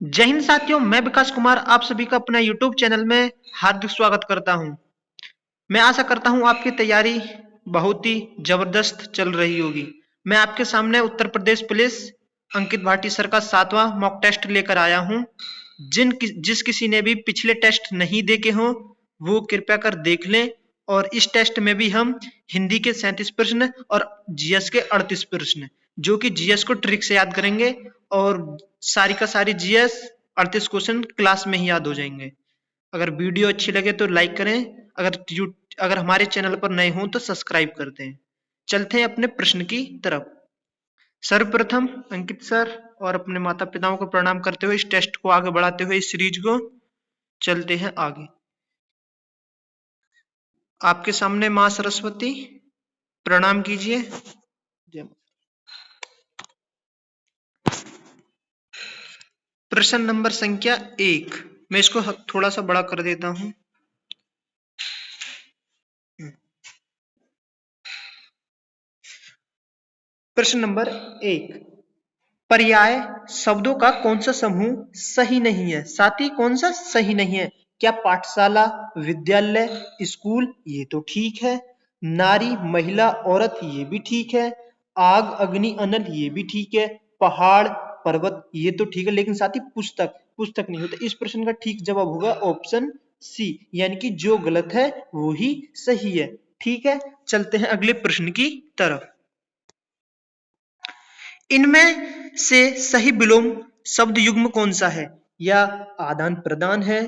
जय हिंद साथियों, मैं विकास कुमार आप सभी का अपना यूट्यूब चैनल में हार्दिक स्वागत करता हूं। मैं आशा करता हूं आपकी तैयारी बहुत ही जबरदस्त चल रही होगी। मैं आपके सामने उत्तर प्रदेश पुलिस अंकित भाटी सर का 7वां मॉक टेस्ट लेकर आया हूं। जिस किसी ने भी पिछले टेस्ट नहीं देखे हों वो कृपया कर देख लें। और इस टेस्ट में भी हम हिंदी के 37 प्रश्न और जीएस के 38 प्रश्न, जो कि जीएस को ट्रिक से याद करेंगे और सारी का सारी जीएस 38 क्वेश्चन क्लास में ही याद हो जाएंगे। अगर वीडियो अच्छी लगे तो लाइक करें। अगर हमारे चैनल पर नए हों तो सब्सक्राइब कर दें। चलते हैं अपने प्रश्न की तरफ। सर्वप्रथम अंकित सर और अपने माता पिताओं को प्रणाम करते हुए इस टेस्ट को आगे बढ़ाते हुए इस सीरीज को चलते हैं आगे। आपके सामने मां सरस्वती, प्रणाम कीजिए। जय मां। प्रश्न नंबर संख्या 1, मैं इसको थोड़ा सा बड़ा कर देता हूं। प्रश्न नंबर 1, पर्याय शब्दों का कौन सा समूह सही नहीं है? साथी कौन सा सही नहीं है? क्या पाठशाला, विद्यालय, स्कूल? ये तो ठीक है। नारी, महिला, औरत? ये भी ठीक है। आग, अग्नि, अनल? ये भी ठीक है। पहाड़, पर्वत? ये तो ठीक है। लेकिन साथी पुस्तक, पुस्तक नहीं होता। इस प्रश्न का ठीक जवाब होगा ऑप्शन सी, यानी कि जो गलत है वो ही सही है। ठीक है, चलते हैं अगले प्रश्न की तरफ। इनमें से सही विलोम शब्द युग्म कौन सा है? या आदान प्रदान है,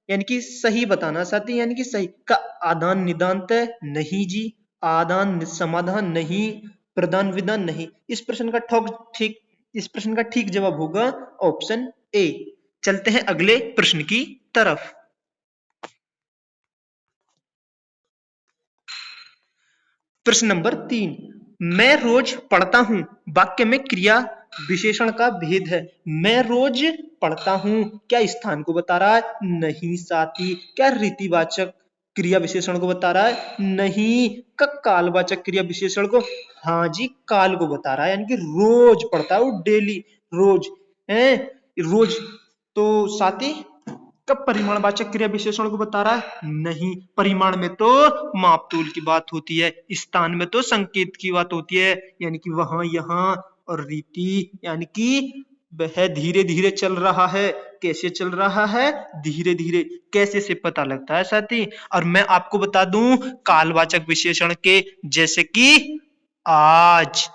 यानी कि सही बताना साथी, यानी कि सही का आदान निदान तय नहीं जी, आदान समाधान नहीं, प्रदान विधान नहीं। इस प्रश्न का ठीक जवाब होगा ऑप्शन ए। चलते हैं अगले प्रश्न की तरफ। प्रश्न नंबर 3, मैं रोज पढ़ता हूं वाक्य में क्रिया विशेषण का भेद है। मैं रोज पढ़ता हूं क्या स्थान को बता रहा है? नहीं साथी। क्या रीतिवाचक क्रिया विशेषण को बता रहा है? नहीं। का कालवाचक क्रिया विशेषण को? हाँ जी, काल को बता रहा है, यानी कि रोज पढ़ता है वो, डेली, रोज है, रोज। तो साथी कब परिमाणवाचक क्रिया विशेषण को बता रहा है? नहीं। परिमाण में तो मापतोल की बात होती है, स्थान में तो संकेत की बात होती है, यानी कि वहां, यहाँ। और रीति यानी कि वह धीरे धीरे चल रहा है। कैसे चल रहा है? धीरे धीरे। कैसे से पता लगता है साथी? और मैं आपको बता दूं कालवाचक विशेषण के, जैसे कि आज,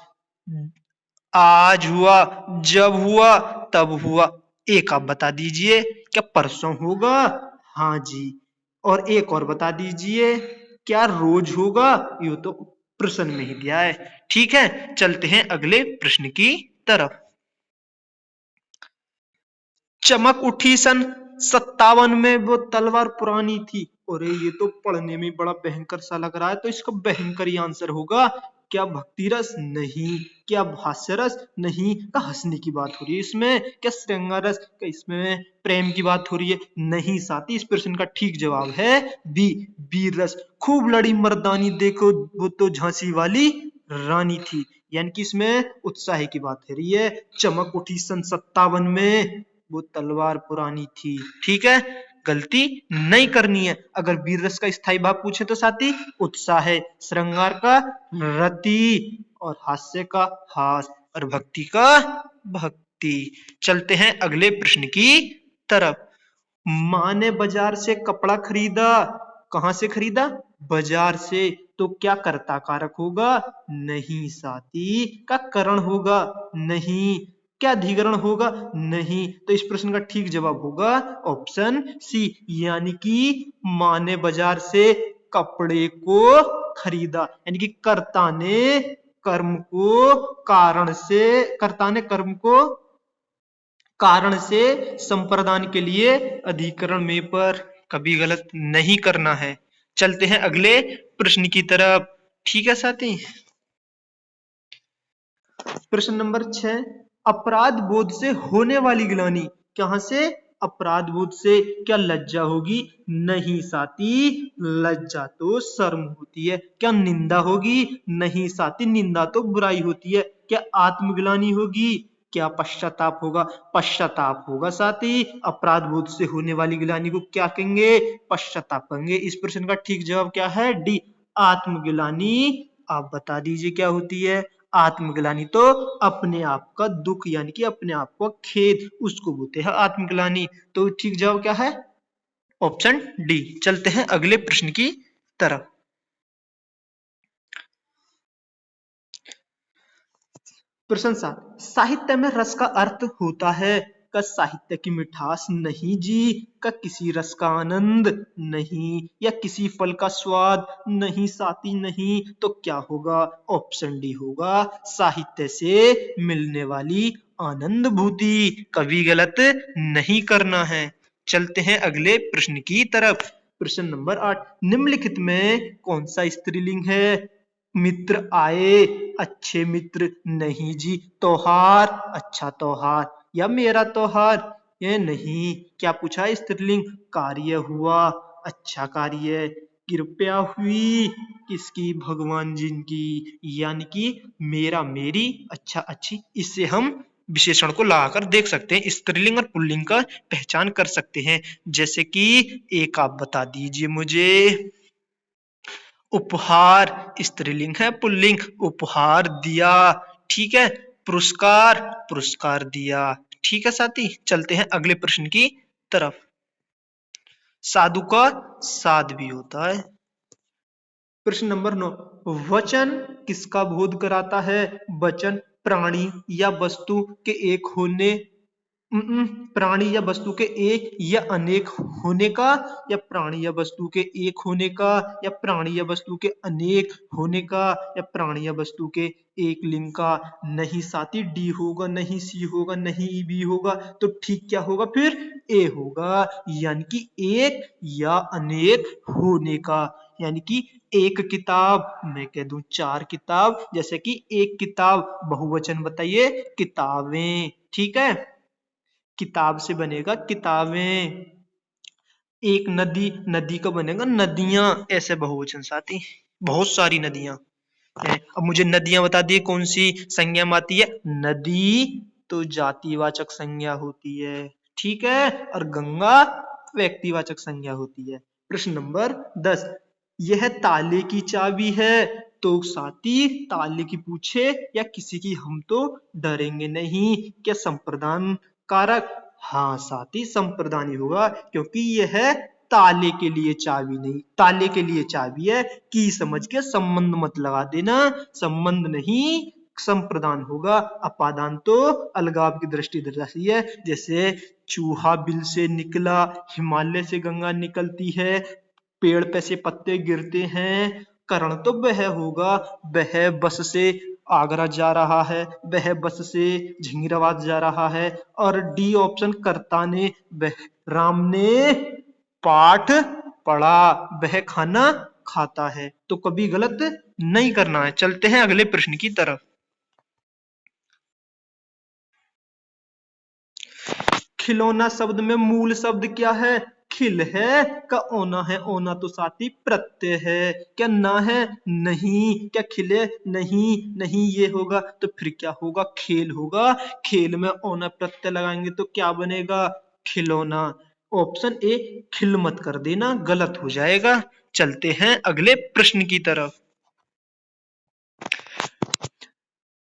आज हुआ, जब हुआ, तब हुआ। एक आप बता दीजिए, क्या परसों होगा? हाँ जी। और एक और बता दीजिए, क्या रोज होगा? ये तो प्रश्न में ही दिया है। ठीक है, चलते हैं अगले प्रश्न की तरफ। चमक उठी सन 57 में वो तलवार पुरानी थी। अरे ये तो पढ़ने में बड़ा भयंकर सा लग रहा है, तो इसका भयंकर ही आंसर होगा। क्या भक्ति रस? नहीं। क्या हास्य रस? नहीं। क्या हंसने की बात हो रही है इसमें? क्या श्रृंगार रस? क्या इसमें प्रेम की बात हो रही है? नहीं साथी, इस प्रश्न का ठीक जवाब है बी, वीर रस। खूब लड़ी मर्दानी देखो वो तो झांसी वाली रानी थी, यानी कि इसमें उत्साह की बात हो रही है। चमक उठी सन 57 में वो तलवार पुरानी थी। ठीक है, गलती नहीं करनी है। अगर वीर रस का स्थायी भाव पूछे तो साथी उत्साह है, श्रृंगार का रति, और हास्य का हास, और भक्ति का भक्ति। चलते हैं अगले प्रश्न की तरफ। माँ ने बाजार से कपड़ा खरीदा। कहां से खरीदा? बाजार से। तो क्या कर्ता कारक होगा? नहीं साथी। का करण होगा? नहीं। क्या अधिकरण होगा? नहीं। तो इस प्रश्न का ठीक जवाब होगा ऑप्शन सी, यानी कि माँ ने बाजार से कपड़े को खरीदा, यानी कि कर्ता ने कर्म को कारण से, कर्ता ने कर्म को कारण से संप्रदान के लिए अधिकरण में पर कभी गलत नहीं करना है। चलते हैं अगले प्रश्न की तरफ। ठीक है साथी। प्रश्न नंबर 6, अपराध बोध से होने वाली ग्लानि। कहां से? अपराध बोध से। क्या लज्जा होगी? नहीं साथी, लज्जा तो शर्म होती है। क्या निंदा होगी? नहीं साथी, निंदा तो बुराई होती है। क्या आत्मग्लानि होगी? क्या पश्चाताप होगा? पश्चाताप होगा साथी। अपराध बोध से होने वाली गिलानी को क्या कहेंगे? पश्चाताप कहेंगे। इस प्रश्न का ठीक जवाब क्या है? डी, आत्मगिलानी। आप बता दीजिए क्या होती है? आत्मग्लानि तो अपने आप का दुख यानी कि अपने आप का खेद, उसको बोलते हैं आत्मग्लानि। तो ठीक जवाब क्या है? Option D. चलते हैं अगले प्रश्न की तरफ। प्रश्न 7, साहित्य में रस का अर्थ होता है? का साहित्य की मिठास? नहीं जी। का किसी रस का आनंद? नहीं। या किसी फल का स्वाद? नहीं साथी नहीं। तो क्या होगा? ऑप्शन डी होगा, साहित्य से मिलने वाली आनंद भूति। कभी गलत नहीं करना है। चलते हैं अगले प्रश्न की तरफ। प्रश्न नंबर 8, निम्नलिखित में कौन सा स्त्रीलिंग है? मित्र आए, अच्छे मित्र। नहीं जी। त्योहार, अच्छा त्योहार। या मेरा त्योहार? ये नहीं। क्या पूछा है? स्त्रीलिंग। कार्य हुआ, अच्छा कार्य। कृपया हुई, किसकी? भगवान जी की। यानी कि मेरा मेरी, अच्छा अच्छी। इससे हम विशेषण को लगाकर देख सकते हैं, स्त्रीलिंग और पुल्लिंग का पहचान कर सकते हैं। जैसे कि एक आप बता दीजिए मुझे। उपहार स्त्रीलिंग है, पुल्लिंग। उपहार दिया, ठीक है। पुरस्कार, पुरस्कार दिया। ठीक है साथी, चलते हैं अगले प्रश्न की तरफ। साधु का साध भी होता है। प्रश्न नंबर 9, वचन किसका बोध कराता है? वचन प्राणी या वस्तु के एक होने, प्राणी या वस्तु के एक या अनेक होने का, या प्राणी या वस्तु के एक होने का, या प्राणी या वस्तु के अनेक होने का, या प्राणी या वस्तु के एक लिंग का। नहीं साथी, डी होगा, नहीं सी होगा, नहीं बी होगा। तो ठीक क्या होगा फिर? ए होगा, यानी कि एक या अनेक होने का। यानी कि एक किताब, मैं कह दूं 4 किताब। जैसे कि एक किताब, बहुवचन बताइए, किताबें। ठीक है, किताब से बनेगा किताबें। एक नदी, नदी का बनेगा नदियां। ऐसे बहुवचन साथी, बहुत सारी नदियां हैं। अब मुझे नदियां बता दिए कौन सी संज्ञा में आती है? नदी तो जातिवाचक संज्ञा होती है, ठीक है। और गंगा व्यक्तिवाचक संज्ञा होती है। प्रश्न नंबर 10, यह ताले की चाबी है। तो साथी, ताले की पूछे या किसी की, हम तो डरेंगे नहीं। क्या संप्रदान कारक? हाँ साथी, संप्रदानी होगा, क्योंकि यह ताले के लिए चाबी नहीं, ताले के लिए चाबी है। की समझ के संबंध मत लगा देना, संबंध नहीं, संप्रदान होगा। अपादान तो अलगाव की दृष्टि दर्शाती है। जैसे चूहा बिल से निकला, हिमालय से गंगा निकलती है, पेड़ पे से पत्ते गिरते हैं। करण तो वह होगा, वह बस से आगरा जा रहा है, वह बस से झिंगराबाद जा रहा है। और डी ऑप्शन, कर्ता ने, वह राम ने पाठ पढ़ा, वह खाना खाता है। तो कभी गलत नहीं करना है। चलते हैं अगले प्रश्न की तरफ। खिलौना शब्द में मूल शब्द क्या है? खिल है का ओना है? ओना तो साथी प्रत्यय है। क्या ना है? नहीं। क्या खिले? नहीं। नहीं ये होगा, तो फिर क्या होगा? खेल होगा। खेल में ओना प्रत्यय लगाएंगे तो क्या बनेगा? खिलौना। ऑप्शन ए, खिल मत कर देना, गलत हो जाएगा। चलते हैं अगले प्रश्न की तरफ।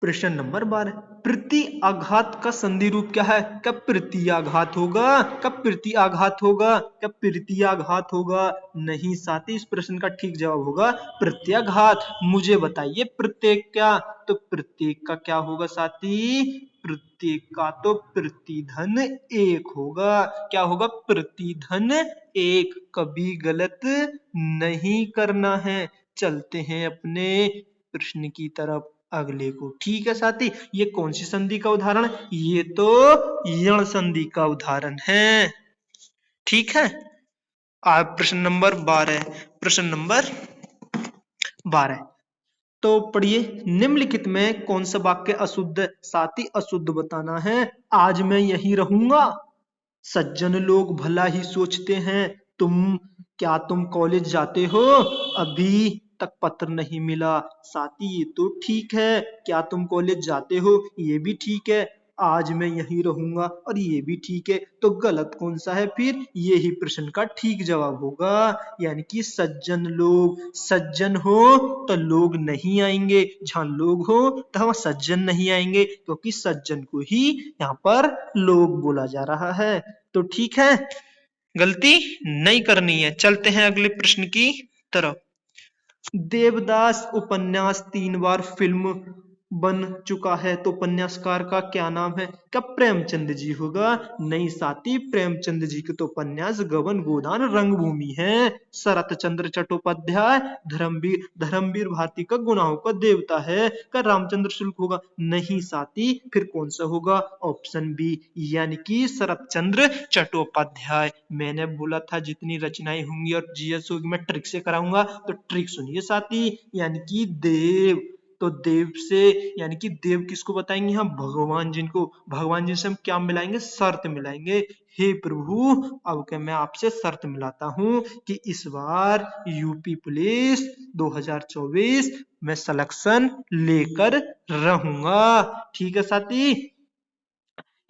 प्रश्न नंबर 12, प्रति आघात का संधि रूप क्या है? क्या प्रत्याघात होगा? क्या प्रत्याघात होगा? क्या प्रत्याघात होगा? नहीं साथी, इस प्रश्न का ठीक जवाब होगा प्रत्याघात। मुझे बताइए प्रत्येक क्या? तो प्रत्येक का क्या होगा साथी? प्रत्येक का तो प्रतिधन एक होगा। क्या होगा? प्रतिधन एक। कभी गलत नहीं करना है। चलते हैं अपने प्रश्न की तरफ, अगले को। ठीक है साथी, ये कौन सी संधि का उदाहरण? ये तो यण संधि का उदाहरण है। ठीक है। आप प्रश्न नंबर 12, प्रश्न नंबर 12 तो पढ़िए, निम्नलिखित में कौन सा वाक्य अशुद्ध? साथी अशुद्ध बताना है। आज मैं यहीं रहूंगा, सज्जन लोग भला ही सोचते हैं। तुम, क्या तुम कॉलेज जाते हो? अभी तक पत्र नहीं मिला। साथी ये तो ठीक है, क्या तुम कॉलेज जाते हो? ये भी ठीक है। आज मैं यहीं रहूंगा, और ये भी ठीक है, तो गलत कौन सा है फिर? ये ही प्रश्न का ठीक जवाब होगा, यानी कि सज्जन लोग। सज्जन हो तो लोग नहीं आएंगे, जहां लोग हो तो वहां सज्जन नहीं आएंगे, क्योंकि सज्जन को ही यहाँ पर लोग बोला जा रहा है। तो ठीक है, गलती नहीं करनी है। चलते हैं अगले प्रश्न की तरफ। देवदास उपन्यास 3 बार फिल्म बन चुका है, तो उपन्यासकार का क्या नाम है? क्या प्रेमचंद जी होगा? नहीं साथी, प्रेमचंद जी के तो उपन्यास गबन गोदान रंगभूमि है। शरत चंद्र चट्टोपाध्याय धर्मवीर भारती का गुनाहों का देवता है। क्या रामचंद्र शुक्ल होगा? नहीं साथी, फिर कौन सा होगा? ऑप्शन बी, यानी कि शरत चंद्र चट्टोपाध्याय। मैंने बोला था जितनी रचनाएं होंगी और जीएस होगी मैं ट्रिक से कराऊंगा, तो ट्रिक सुनिए साथी, यानी कि देव। तो देव से, यानी कि देव किसको बताएंगे हम? भगवान जिनको, भगवान जी से हम क्या मिलाएंगे? शर्त मिलाएंगे। हे प्रभु, अब क्या मैं आपसे शर्त मिलाता हूं कि इस बार यूपी पुलिस 2024 में सिलेक्शन लेकर रहूंगा। ठीक है साथी,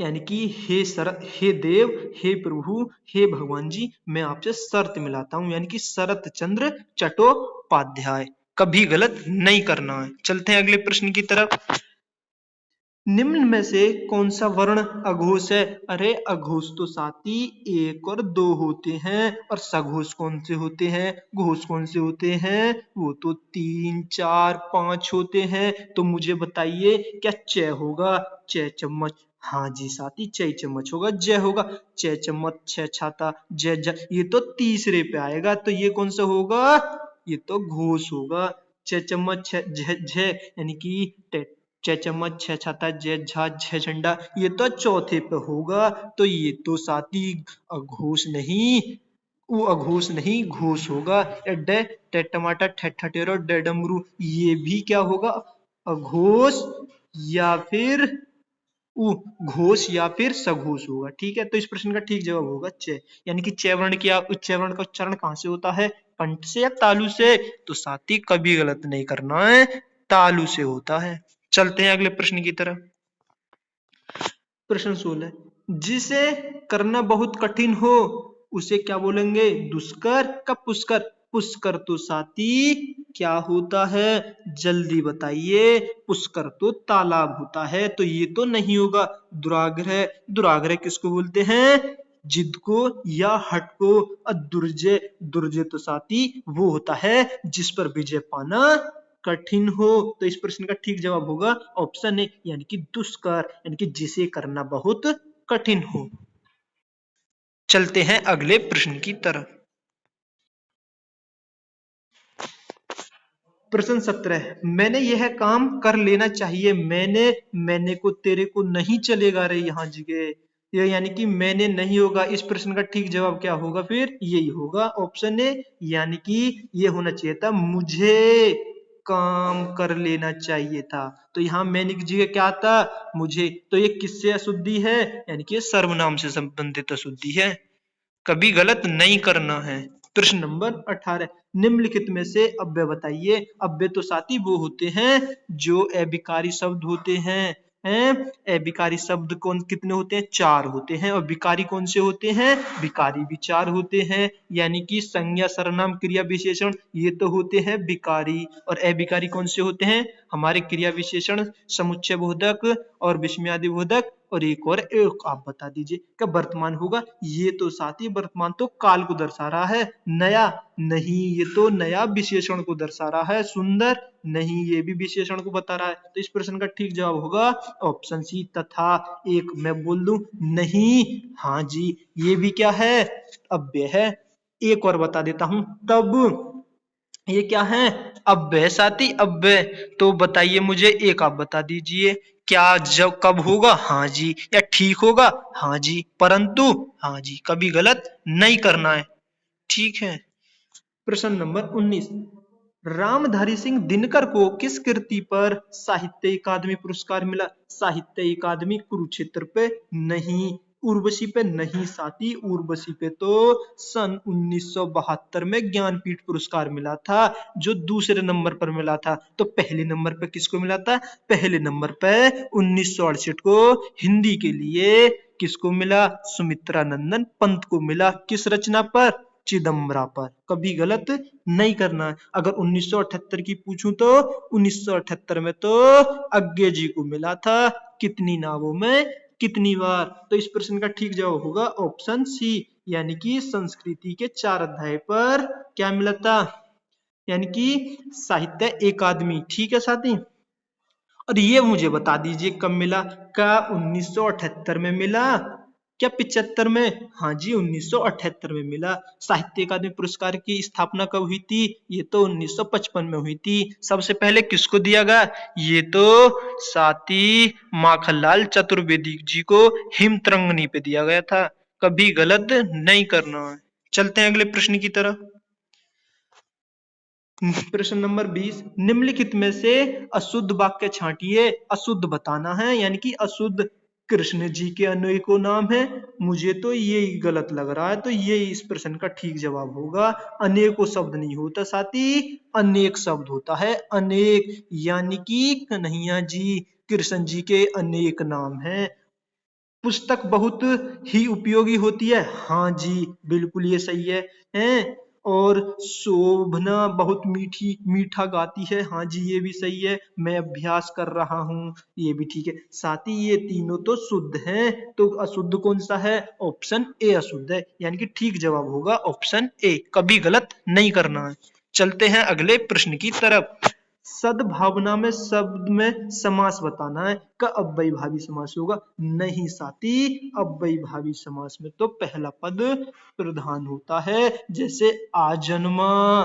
यानी कि हे देव, हे प्रभु, हे भगवान जी, मैं आपसे शर्त मिलाता हूं, यानी कि शरत चंद्र चट्टोपाध्याय। कभी गलत नहीं करना है। चलते हैं अगले प्रश्न की तरफ। निम्न में से कौन सा वर्ण अघोष है? अरे अघोष तो साथी 1 और 2 होते हैं, और सघोष कौन से होते हैं? घोष कौन से होते हैं? वो तो 3, 4, 5 होते हैं। तो मुझे बताइए, क्या च होगा? च चम्मच। हाँ जी साथी, च चम्मच होगा। जय होगा? च चम्मच, छ छाता, जय। ये तो तीसरे पे आएगा, तो ये कौन सा होगा? ये तो घोष होगा। छ चम्मच, छ यानी कि छ चम्मच, छ छाता, जय झा, झ झंडा, ये तो चौथे पे होगा। तो ये तो साथी अघोष नहीं, वो अघोष नहीं, घोष होगा। ड ट टमाटर, ठ ठठेरो, ड डमरू, ये भी क्या होगा? अघोष या फिर उ घोष या फिर सघोष होगा। ठीक है, तो इस प्रश्न का ठीक जवाब होगा च, यानी कि च वर्ण की उच्च वर्ण का उच्चारण कहां से होता है? कंठ से या तालु से? तो साथी कभी गलत नहीं करना है, तालु से होता है। चलते हैं अगले प्रश्न की तरफ। प्रश्न 16, जिसे करना बहुत कठिन हो उसे क्या बोलेंगे? दुष्कर का पुष्कर? पुष्कर तो साथी क्या होता है? जल्दी बताइए। पुष्कर तो तालाब होता है, तो ये तो नहीं होगा। दुराग्रह, दुराग्रह किसको बोलते हैं? जिद को या हट को। और दुर्जय, दुर्जय तो साथी वो होता है जिस पर विजय पाना कठिन हो। तो इस प्रश्न का ठीक जवाब होगा ऑप्शन ए, यानी कि दुष्कर, यानी कि जिसे करना बहुत कठिन हो। चलते हैं अगले प्रश्न की तरफ। प्रश्न 17, मैंने यह काम कर लेना चाहिए। मैंने को तेरे को नहीं चलेगा रे यहाँ जगह। ये यानी कि मैंने नहीं होगा। इस प्रश्न का ठीक जवाब क्या होगा? फिर यही होगा ऑप्शन ए, यानी कि ये होना चाहिए था मुझे काम कर लेना चाहिए था। तो यहाँ मैंने की जगह क्या था? मुझे। तो ये किससे अशुद्धि है? यानी कि सर्वनाम से संबंधित अशुद्धि है। कभी गलत नहीं करना है। प्रश्न नंबर 18, निम्नलिखित में से अव्यय बताइए। अव्यय तो साथी वो होते हैं जो अभिकारी शब्द होते हैं। अभिकारी शब्द कौन कितने होते हैं? 4 होते हैं। और विकारी कौन से होते हैं? विकारी भी 4 होते हैं। यानी कि संज्ञा, सर्वनाम, क्रिया विशेषण ये तो होते हैं विकारी। और अभिकारी कौन से होते हैं? हमारे क्रिया विशेषण, समुच्चय बोधक और विस्मयादि बोधक। और एक आप बता दीजिए, क्या वर्तमान होगा? ये तो साथी वर्तमान तो काल को दर्शा रहा है। नया नहीं, ये तो नया विशेषण को दर्शा रहा है। सुंदर नहीं, ये भी विशेषण को बता रहा है। तो इस प्रश्न का ठीक जवाब होगा ऑप्शन सी, तथा। एक मैं बोल दूं नहीं, हाँ जी, ये भी क्या है? अव्यय है। एक और बता देता हूं, तब। ये क्या है? अव्यय साथी, अव्यय। तो बताइए मुझे, एक आप बता दीजिए, क्या जब कब होगा? हाँ जी। या ठीक होगा? हाँ जी। परंतु? हाँ जी। कभी गलत नहीं करना है। ठीक है। प्रश्न नंबर 19, रामधारी सिंह दिनकर को किस कृति पर साहित्य अकादमी पुरस्कार मिला? साहित्य अकादमी कुरुक्षेत्र पे नहीं, उर्वशी पे नहीं साथी, उर्वशी पे तो सन 1972 में ज्ञानपीठ पुरस्कार मिला था, जो दूसरे नंबर पर मिला था। तो पहले नंबर पे किसको मिला था? पहले नंबर पे 1968 को हिंदी के लिए किसको मिला? सुमित्रा नंदन पंत को मिला। किस रचना पर? चिदम्बरा पर। कभी गलत नहीं करना है। अगर 1978 की पूछूं तो 1978 में तो अज्ञे जी को मिला था। कितनी नावों में कितनी बार? तो इस प्रश्न का ठीक जवाब होगा ऑप्शन सी, यानी कि संस्कृति के 4 अध्याय पर क्या मिला था? यानी कि साहित्य अकादमी। ठीक है साथी। और ये मुझे बता दीजिए कब मिला? क्या 1978 में मिला? क्या 75 में? हाँ जी, 1978 में मिला। साहित्य अकादमी पुरस्कार की स्थापना कब हुई थी? ये तो 1955 में हुई थी। सबसे पहले किसको दिया गया? ये तो साथी माखनलाल चतुर्वेदी जी को हिमतरंगिणी पे दिया गया था। कभी गलत नहीं करना है। चलते हैं अगले प्रश्न की तरफ। प्रश्न नंबर 20, निम्नलिखित में से अशुद्ध वाक्य छांटिए। अशुद्ध बताना है, यानी कि अशुद्ध। कृष्ण जी के अनेकों नाम है। मुझे तो ये गलत लग रहा है, तो ये इस प्रश्न का ठीक जवाब होगा। अनेकों शब्द नहीं होता साथी, अनेक शब्द होता है। अनेक, यानी कि कन्हैया जी, कृष्ण जी के अनेक नाम हैं। पुस्तक बहुत ही उपयोगी होती है। हाँ जी, बिल्कुल ये सही है। हैं? और शोभना बहुत मीठा गाती है। हाँ जी, ये भी सही है। मैं अभ्यास कर रहा हूँ, ये भी ठीक है। साथ ही ये तीनों तो शुद्ध हैं। तो अशुद्ध कौन सा है? ऑप्शन ए अशुद्ध है, यानी कि ठीक जवाब होगा ऑप्शन ए। कभी गलत नहीं करना है। चलते हैं अगले प्रश्न की तरफ। सद्भावना में शब्द में समास बताना है। का अव्ययी भावी समास होगा? नहीं साथी, अव्ययी भावी समास में तो पहला पद प्रधान होता है। जैसे आजन्मा,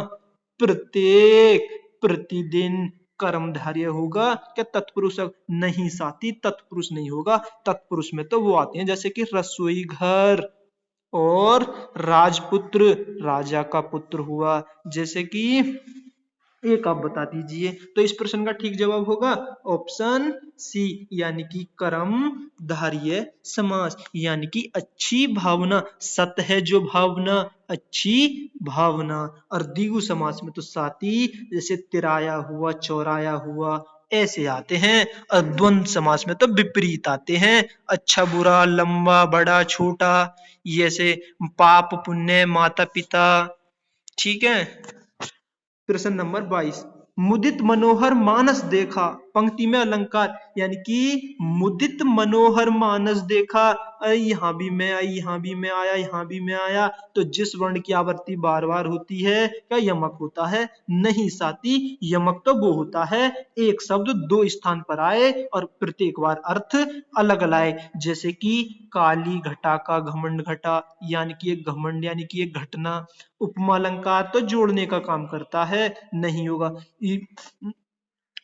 प्रत्येक, प्रतिदिन। कर्मधारय होगा। क्या तत्पुरुष? नहीं साथी, तत्पुरुष नहीं होगा। तत्पुरुष में तो वो आते हैं जैसे कि रसोई घर और राजपुत्र, राजा का पुत्र हुआ। जैसे कि एक आप बता दीजिए। तो इस प्रश्न का ठीक जवाब होगा ऑप्शन सी, यानी कि कर्म धार्य समास, यानी कि अच्छी भावना। सत है जो भावना, अच्छी भावना। और द्विगु समास में तो साथी जैसे तिराया हुआ, चौराया हुआ, ऐसे आते हैं। और द्वंद्व समास में तो विपरीत आते हैं। अच्छा बुरा, लंबा बड़ा छोटा, ये से पाप पुण्य, माता पिता। ठीक है। प्रश्न नंबर 22, मुदित मनोहर मानस देखा। पंक्ति में अलंकार, यानी कि मुदित मनोहर मानस देखा। यहाँ भी मैं आई, यहाँ भी मैं आया, यहाँ भी मैं आया। तो जिस वर्ण की आवृत्ति बार बार होती है, क्या यमक होता है? नहीं साथी, यमक तो वो होता है एक शब्द दो स्थान पर आए और प्रत्येक बार अर्थ अलग अलग आए। जैसे कि काली घटा का घमंड घटा, यानी कि एक घमंड, यानी कि एक घटना। उपमा अलंकार तो जोड़ने का काम करता है, नहीं होगा।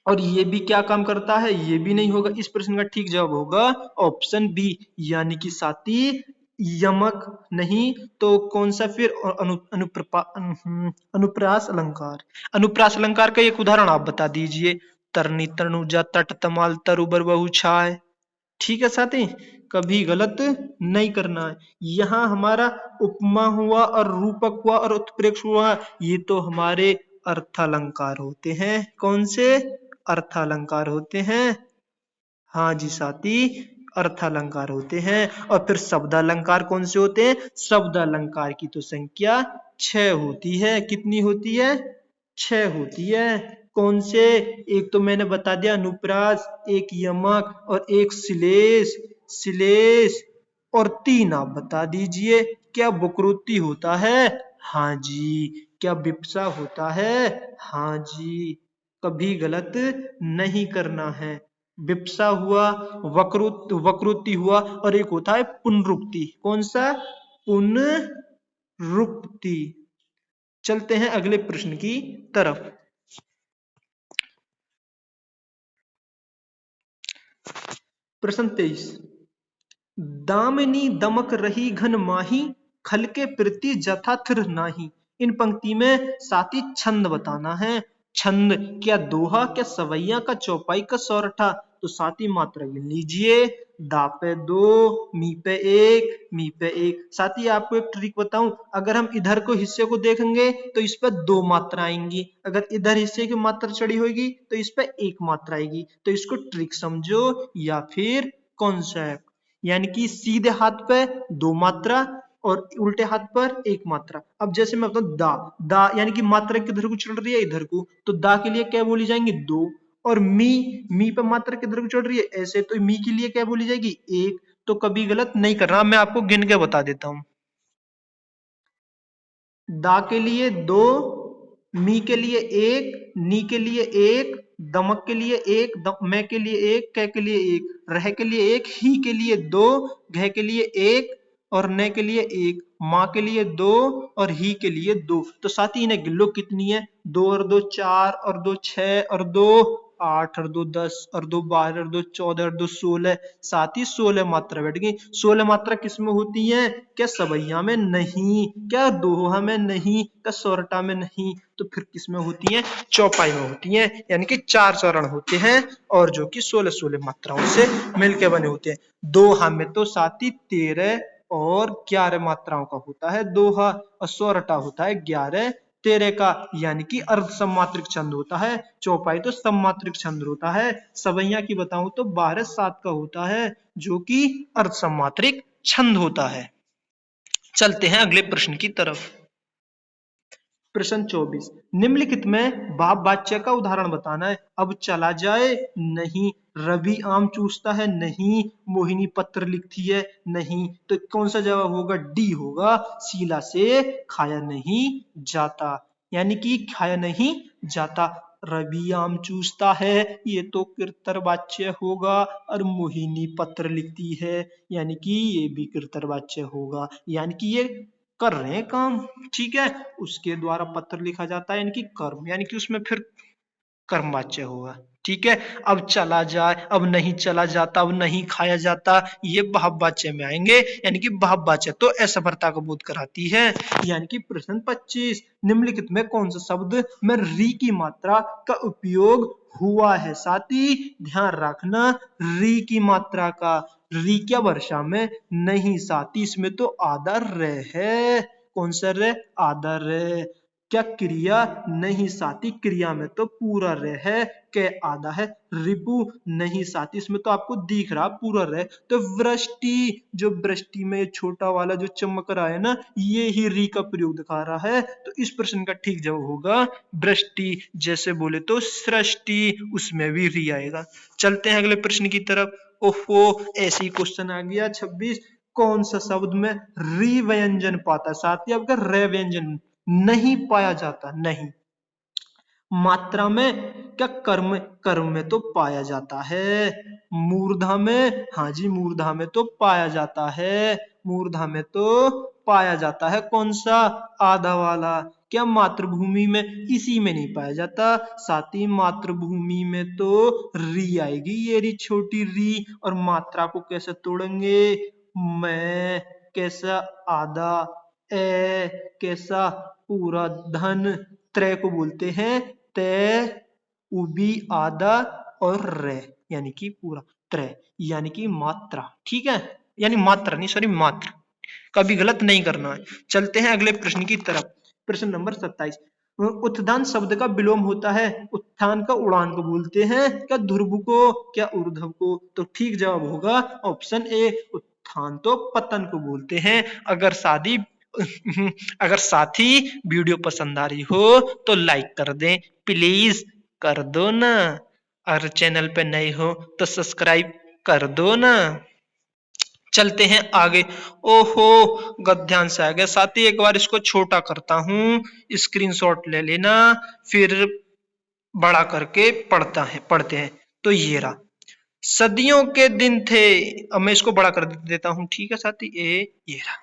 और ये भी क्या काम करता है? ये भी नहीं होगा। इस प्रश्न का ठीक जवाब होगा ऑप्शन बी, यानी कि साथी यमक नहीं तो कौन सा फिर? अनुप्रास अलंकार। अनुप्रास अलंकार का एक उदाहरण आप बता दीजिए। तरनी तनुजा तट तमाल तरुबर बहु छाय। ठीक है साथी, कभी गलत नहीं करना है। यहाँ हमारा उपमा हुआ और रूपक हुआ और उत्प्रेक्ष हुआ, ये तो हमारे अर्थालंकार होते हैं। कौन से? अर्थालंकार होते हैं। हाँ जी साथी, अर्थालंकार होते हैं। और फिर शब्दालंकार कौन से होते हैं? शब्दालंकार की तो संख्या 6 होती है। कितनी होती है? 6 होती है। कौन से? एक तो मैंने बता दिया अनुप्रास, एक यमक और एक श्लेष। श्लेष और 3 आप बता दीजिए। क्या वक्रोक्ति होता है? हाँ जी। क्या विप्सा होता है? हाँ जी। कभी गलत नहीं करना है। विप्सा हुआ, वक्रोक्ति हुआ और एक होता है पुनरुक्ति। कौन सा? पुनरुक्ति। चलते हैं अगले प्रश्न की तरफ। प्रश्न 23, दामिनी दमक रही घन माही, खल के प्रति जथा थिर नाही। इन पंक्ति में साथी छंद बताना है। छंद, क्या दोहा, क्या सवैया, का चौपाई, का सौरठा? तो साथी मात्रा गिन लीजिए। दा पे 2, मी पे 1, मी पे 1। साथ ही आपको एक ट्रिक बताऊं, अगर हम इधर को हिस्से को देखेंगे तो इस पर 2 मात्रा आएंगी, अगर इधर हिस्से की मात्रा चढ़ी होगी तो इस पर 1 मात्रा आएगी। तो इसको ट्रिक समझो या फिर कॉन्सेप्ट। यानी कि सीधे हाथ पे 2 मात्रा और उल्टे हाथ पर 1 मात्रा। अब जैसे मैं बताऊं दा, दा यानी कि मात्रा किधर को चढ़ रही है, इधर को, तो दा के लिए क्या बोली जाएंगी 2। और मी पे मात्रा किधर को चढ़ रही है, ऐसे, तो मी के लिए क्या बोली जाएगी 1। तो कभी गलत नहीं करना, मैं आपको गिन के बता देता हूं। दा के लिए 2, मी के लिए 1, नी के लिए 1, दमक के लिए 1, मैं के लिए 1, कै के लिए 1, रह के लिए 1, ही के लिए 2, घ के लिए 1 और न के लिए 1, माँ के लिए 2 और ही के लिए 2। तो साथ ही इन्हें गिन लो कितनी है, 2 और 2 4 और 2 6 और 2 8 और 2 10 और 2 12 और 2 14 और 2 16। साथ ही 16 मात्रा बैठ गई। 16 मात्रा किस में होती है, क्या सवैया में नहीं, क्या दोहा में नहीं, क्या सोरठा में नहीं, तो फिर किस में होती है, चौपाई में होती है। यानी कि 4 चरण होते हैं और जो कि 16-16 मात्राओं से मिलकर बने होते हैं। दोहा में तो साथ ही 13 और 11 मात्राओं का होता है दोहा, और सोरठा होता है 11 13 का, यानी कि अर्ध सम्मात्रिक छंद होता है। चौपाई तो सम्मात्रिक छंद होता है। सवैया की बताऊं तो 12-7 का होता है, जो कि अर्ध सम्मात्रिक छंद होता है। चलते हैं अगले प्रश्न की तरफ। प्रश्न 24, निम्नलिखित में भाव वाच्य का उदाहरण बताना है। अब चला जाए, नहीं। रवि आम चूसता है, नहीं। मोहिनी पत्र लिखती है, नहीं। तो कौन सा जवाब होगा, डी होगा, शीला से खाया नहीं जाता। यानी कि खाया नहीं जाता। रवि आम चूसता है, ये तो कृतर वाच्य होगा, और मोहिनी पत्र लिखती है, यानी कि ये भी कृतर वाच्य होगा। यानी कि ये कर रहे हैं काम, ठीक है, उसके द्वारा पत्र लिखा जाता है, यानी कि कर्म, यानी कि उसमें फिर कर्मवाच्य होगा, ठीक है। अब चला जाए, अब नहीं चला जाता, अब नहीं खाया जाता, ये भाववाच्य में आएंगे, यानी कि भाववाच्य तो असफलता का बोध कराती है। यानी कि प्रश्न 25, निम्नलिखित में कौन सा शब्द में री की मात्रा का उपयोग हुआ है। साथी ध्यान रखना, री की मात्रा का, री क्या वर्षा में नहीं, साथी इसमें तो आधा रे है। कौन सा रे, आधा रे। क्या क्रिया, नहीं साथी, क्रिया में तो पूरा रे है, के आधा है। रिपु, नहीं साथी, इसमें तो आपको दिख रहा पूरा रे। तो वृष्टि, जो वृष्टि में छोटा वाला जो चमक रहा है ना, ये ही री का प्रयोग दिखा रहा है। तो इस प्रश्न का ठीक जवाब होगा वृष्टि। जैसे बोले तो सृष्टि, उसमें भी री आएगा। चलते हैं अगले प्रश्न की तरफ। ओहो, ऐसी क्वेश्चन आ गया 26, कौन सा शब्द में री व्यंजन पाता है। साथ ही आपका रे व्यंजन नहीं पाया जाता, नहीं। मात्रा में, क्या कर्म, कर्म में तो पाया जाता है। मूर्धा में, हाँ जी, मूर्धा में तो पाया जाता है, मूर्धा में तो पाया जाता है। कौन सा, आधा वाला। क्या मातृभूमि में, इसी में नहीं पाया जाता। साथ ही मातृभूमि में तो री आएगी, ये री छोटी री। और मात्रा को कैसे तोड़ेंगे, मैं कैसा, आधा, ए कैसा, पूरा, धन, त्रय को बोलते हैं तय, उबी, आधा और रे, यानी कि पूरा त्रय, यानी कि मात्रा, ठीक है। यानी मात्रा नहीं, सॉरी, मात्रा, कभी गलत नहीं करना है। चलते हैं अगले प्रश्न की तरफ। प्रश्न नंबर 27, उत्थान शब्द का विलोम होता है। उत्थान का उड़ान को बोलते हैं, क्या ध्रुव को, क्या ऊर्ध्व को। तो ठीक जवाब होगा ऑप्शन ए, उत्थान तो पतन को बोलते हैं। अगर साथी वीडियो पसंद आ रही हो तो लाइक कर दें, प्लीज कर दो ना। अगर चैनल पे नए हो तो सब्सक्राइब कर दो ना। चलते हैं आगे। ओहो, गद्यांश आ गया। साथी एक बार इसको छोटा करता हूँ, स्क्रीनशॉट ले लेना, फिर बड़ा करके पढ़ते हैं। तो ये रहा, सदियों के दिन थे। अब मैं इसको बड़ा कर देता हूँ, ठीक है साथी, ये रहा।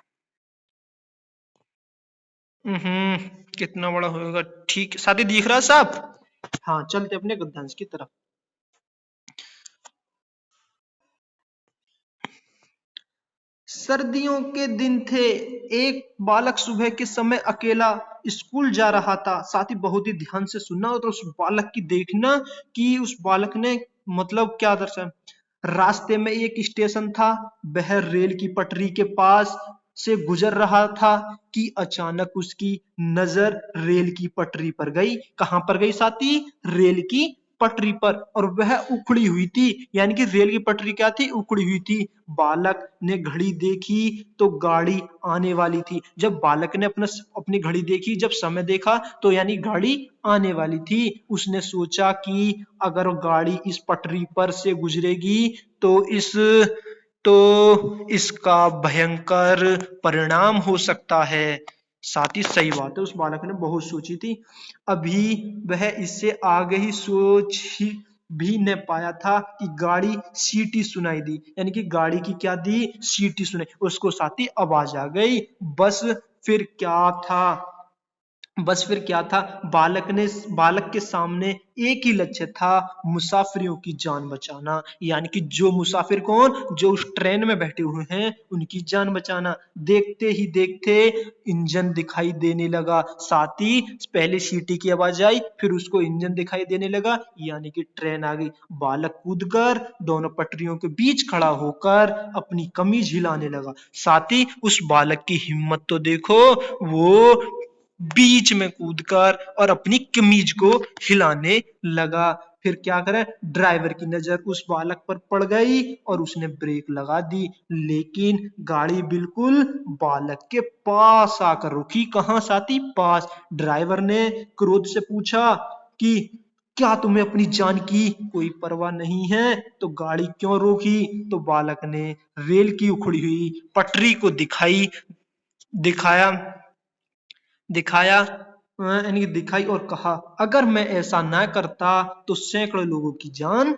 कितना बड़ा होगा, ठीक साथी, दिख रहा है साहब। हाँ, चलते अपने गद्यांश की तरफ। सर्दियों के दिन थे, एक बालक सुबह के समय अकेला स्कूल जा रहा था। साथ ही बहुत ही ध्यान से सुनना, और तो उस बालक की देखना कि उस बालक ने मतलब क्या दर्शाया। रास्ते में एक स्टेशन था, वह रेल की पटरी के पास से गुजर रहा था कि अचानक उसकी नजर रेल की पटरी पर गई। कहां पर गई साथी? रेल की पटरी पर। और वह उखड़ी हुई थी, यानी कि रेल की पटरी क्या थी? उखड़ी हुई थी। बालक ने घड़ी देखी तो गाड़ी आने वाली थी। जब बालक ने अपनी घड़ी देखी, जब समय देखा, तो यानी गाड़ी आने वाली थी। उसने सोचा कि अगर गाड़ी इस पटरी पर से गुजरेगी तो इसका भयंकर परिणाम हो सकता है। साथ ही सही बात है, उस बालक ने बहुत सोची थी। अभी वह इससे आगे ही सोच ही भी न पाया था कि गाड़ी सीटी सुनाई दी, यानी कि गाड़ी की क्या दी? सीटी सुनाई। उसको साथ ही आवाज आ गई। बस फिर क्या था? बस फिर क्या था? बालक के सामने एक ही लक्ष्य था, मुसाफिरों की जान बचाना। यानी कि जो मुसाफिर कौन? जो उस ट्रेन में बैठे हुए हैं, उनकी जान बचाना। देखते ही देखते इंजन दिखाई देने लगा। साथ ही पहले सीटी की आवाज आई, फिर उसको इंजन दिखाई देने लगा, यानी कि ट्रेन आ गई। बालक कूदकर दोनों पटरियों के बीच खड़ा होकर अपनी कमीज हिलाने लगा। साथ ही उस बालक की हिम्मत तो देखो, वो बीच में कूदकर और अपनी कमीज को हिलाने लगा। फिर क्या करे? ड्राइवर की नजर उस बालक पर पड़ गई और उसने ब्रेक लगा दी, लेकिन गाड़ी बिल्कुल बालक के पास आकर रुकी। कहां साथी? पास। ड्राइवर ने क्रोध से पूछा कि क्या तुम्हें अपनी जान की कोई परवाह नहीं है? तो गाड़ी क्यों रोकी? तो बालक ने रेल की उखड़ी हुई पटरी को दिखाया दिखाया यानी दिखाई और कहा, अगर मैं ऐसा ना करता तो सैकड़ों लोगों की जान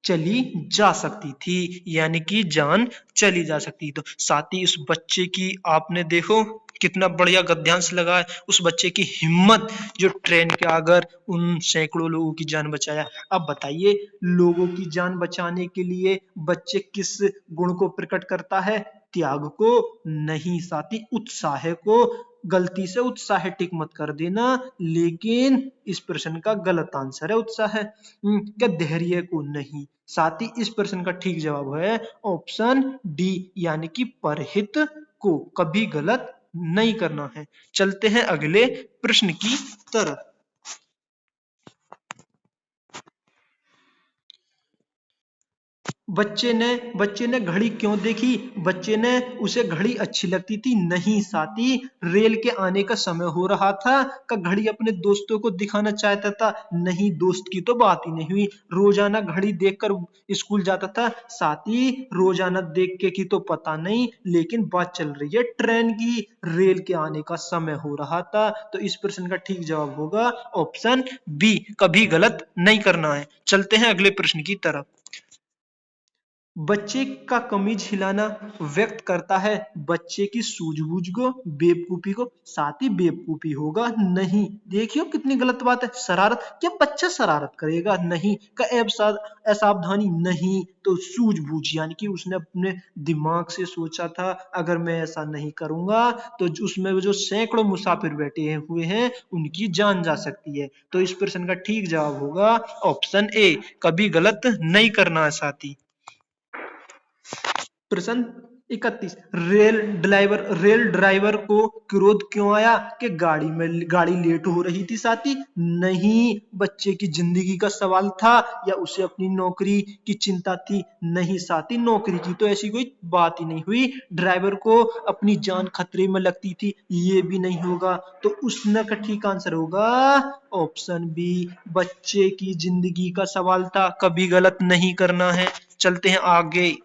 चली जा सकती थी। यानी कि जान चली जा सकती। तो साथ ही उस बच्चे की आपने देखो कितना बढ़िया गद्यांश लगा है। उस बच्चे की हिम्मत, जो ट्रेन के अगर उन सैकड़ों लोगों की जान बचाया। अब बताइए, लोगों की जान बचाने के लिए बच्चे किस गुण को प्रकट करता है? त्याग को नहीं साथी, उत्साह को। गलती से उत्साह टिक मत कर देना, लेकिन इस प्रश्न का गलत आंसर है उत्साह। क्या धैर्य को नहीं? साथ ही इस प्रश्न का ठीक जवाब है ऑप्शन डी, यानी कि परहित को कभी गलत नहीं करना है। चलते हैं अगले प्रश्न की तरफ। बच्चे ने घड़ी क्यों देखी? बच्चे ने उसे घड़ी अच्छी लगती थी? नहीं साथी, रेल के आने का समय हो रहा था। का घड़ी अपने दोस्तों को दिखाना चाहता था? नहीं, दोस्त की तो बात ही नहीं हुई। रोजाना घड़ी देखकर स्कूल जाता था। साथी, रोजाना देख के की तो पता नहीं, लेकिन बात चल रही है ट्रेन की। रेल के आने का समय हो रहा था। तो इस प्रश्न का ठीक जवाब होगा ऑप्शन बी, कभी गलत नहीं करना है। चलते हैं अगले प्रश्न की तरफ। बच्चे का कमीज हिलाना व्यक्त करता है बच्चे की सूझबूझ को, बेवकूफी को। साथ ही बेवकूफी होगा? नहीं। देखियो कितनी गलत बात है। शरारत? क्या बच्चा शरारत करेगा? नहीं। का असावधानी? नहीं। तो सूझबूझ, यानी कि उसने अपने दिमाग से सोचा था, अगर मैं ऐसा नहीं करूंगा तो उसमें जो सैकड़ों मुसाफिर बैठे हुए हैं, उनकी जान जा सकती है। तो इस प्रश्न का ठीक जवाब होगा ऑप्शन ए, कभी गलत नहीं करना है साथी। प्रश्न 31। रेल ड्राइवर को क्रोध क्यों आया? कि गाड़ी लेट हो रही थी साथी? नहीं। बच्चे की जिंदगी का सवाल था, या उसे अपनी नौकरी की चिंता थी? नहीं साथी, नौकरी की तो ऐसी कोई बात ही नहीं हुई। ड्राइवर को अपनी जान खतरे में लगती थी? ये भी नहीं होगा। तो उसने का ठीक आंसर होगा ऑप्शन बी, बच्चे की जिंदगी का सवाल था, कभी गलत नहीं करना है। चलते हैं आगे।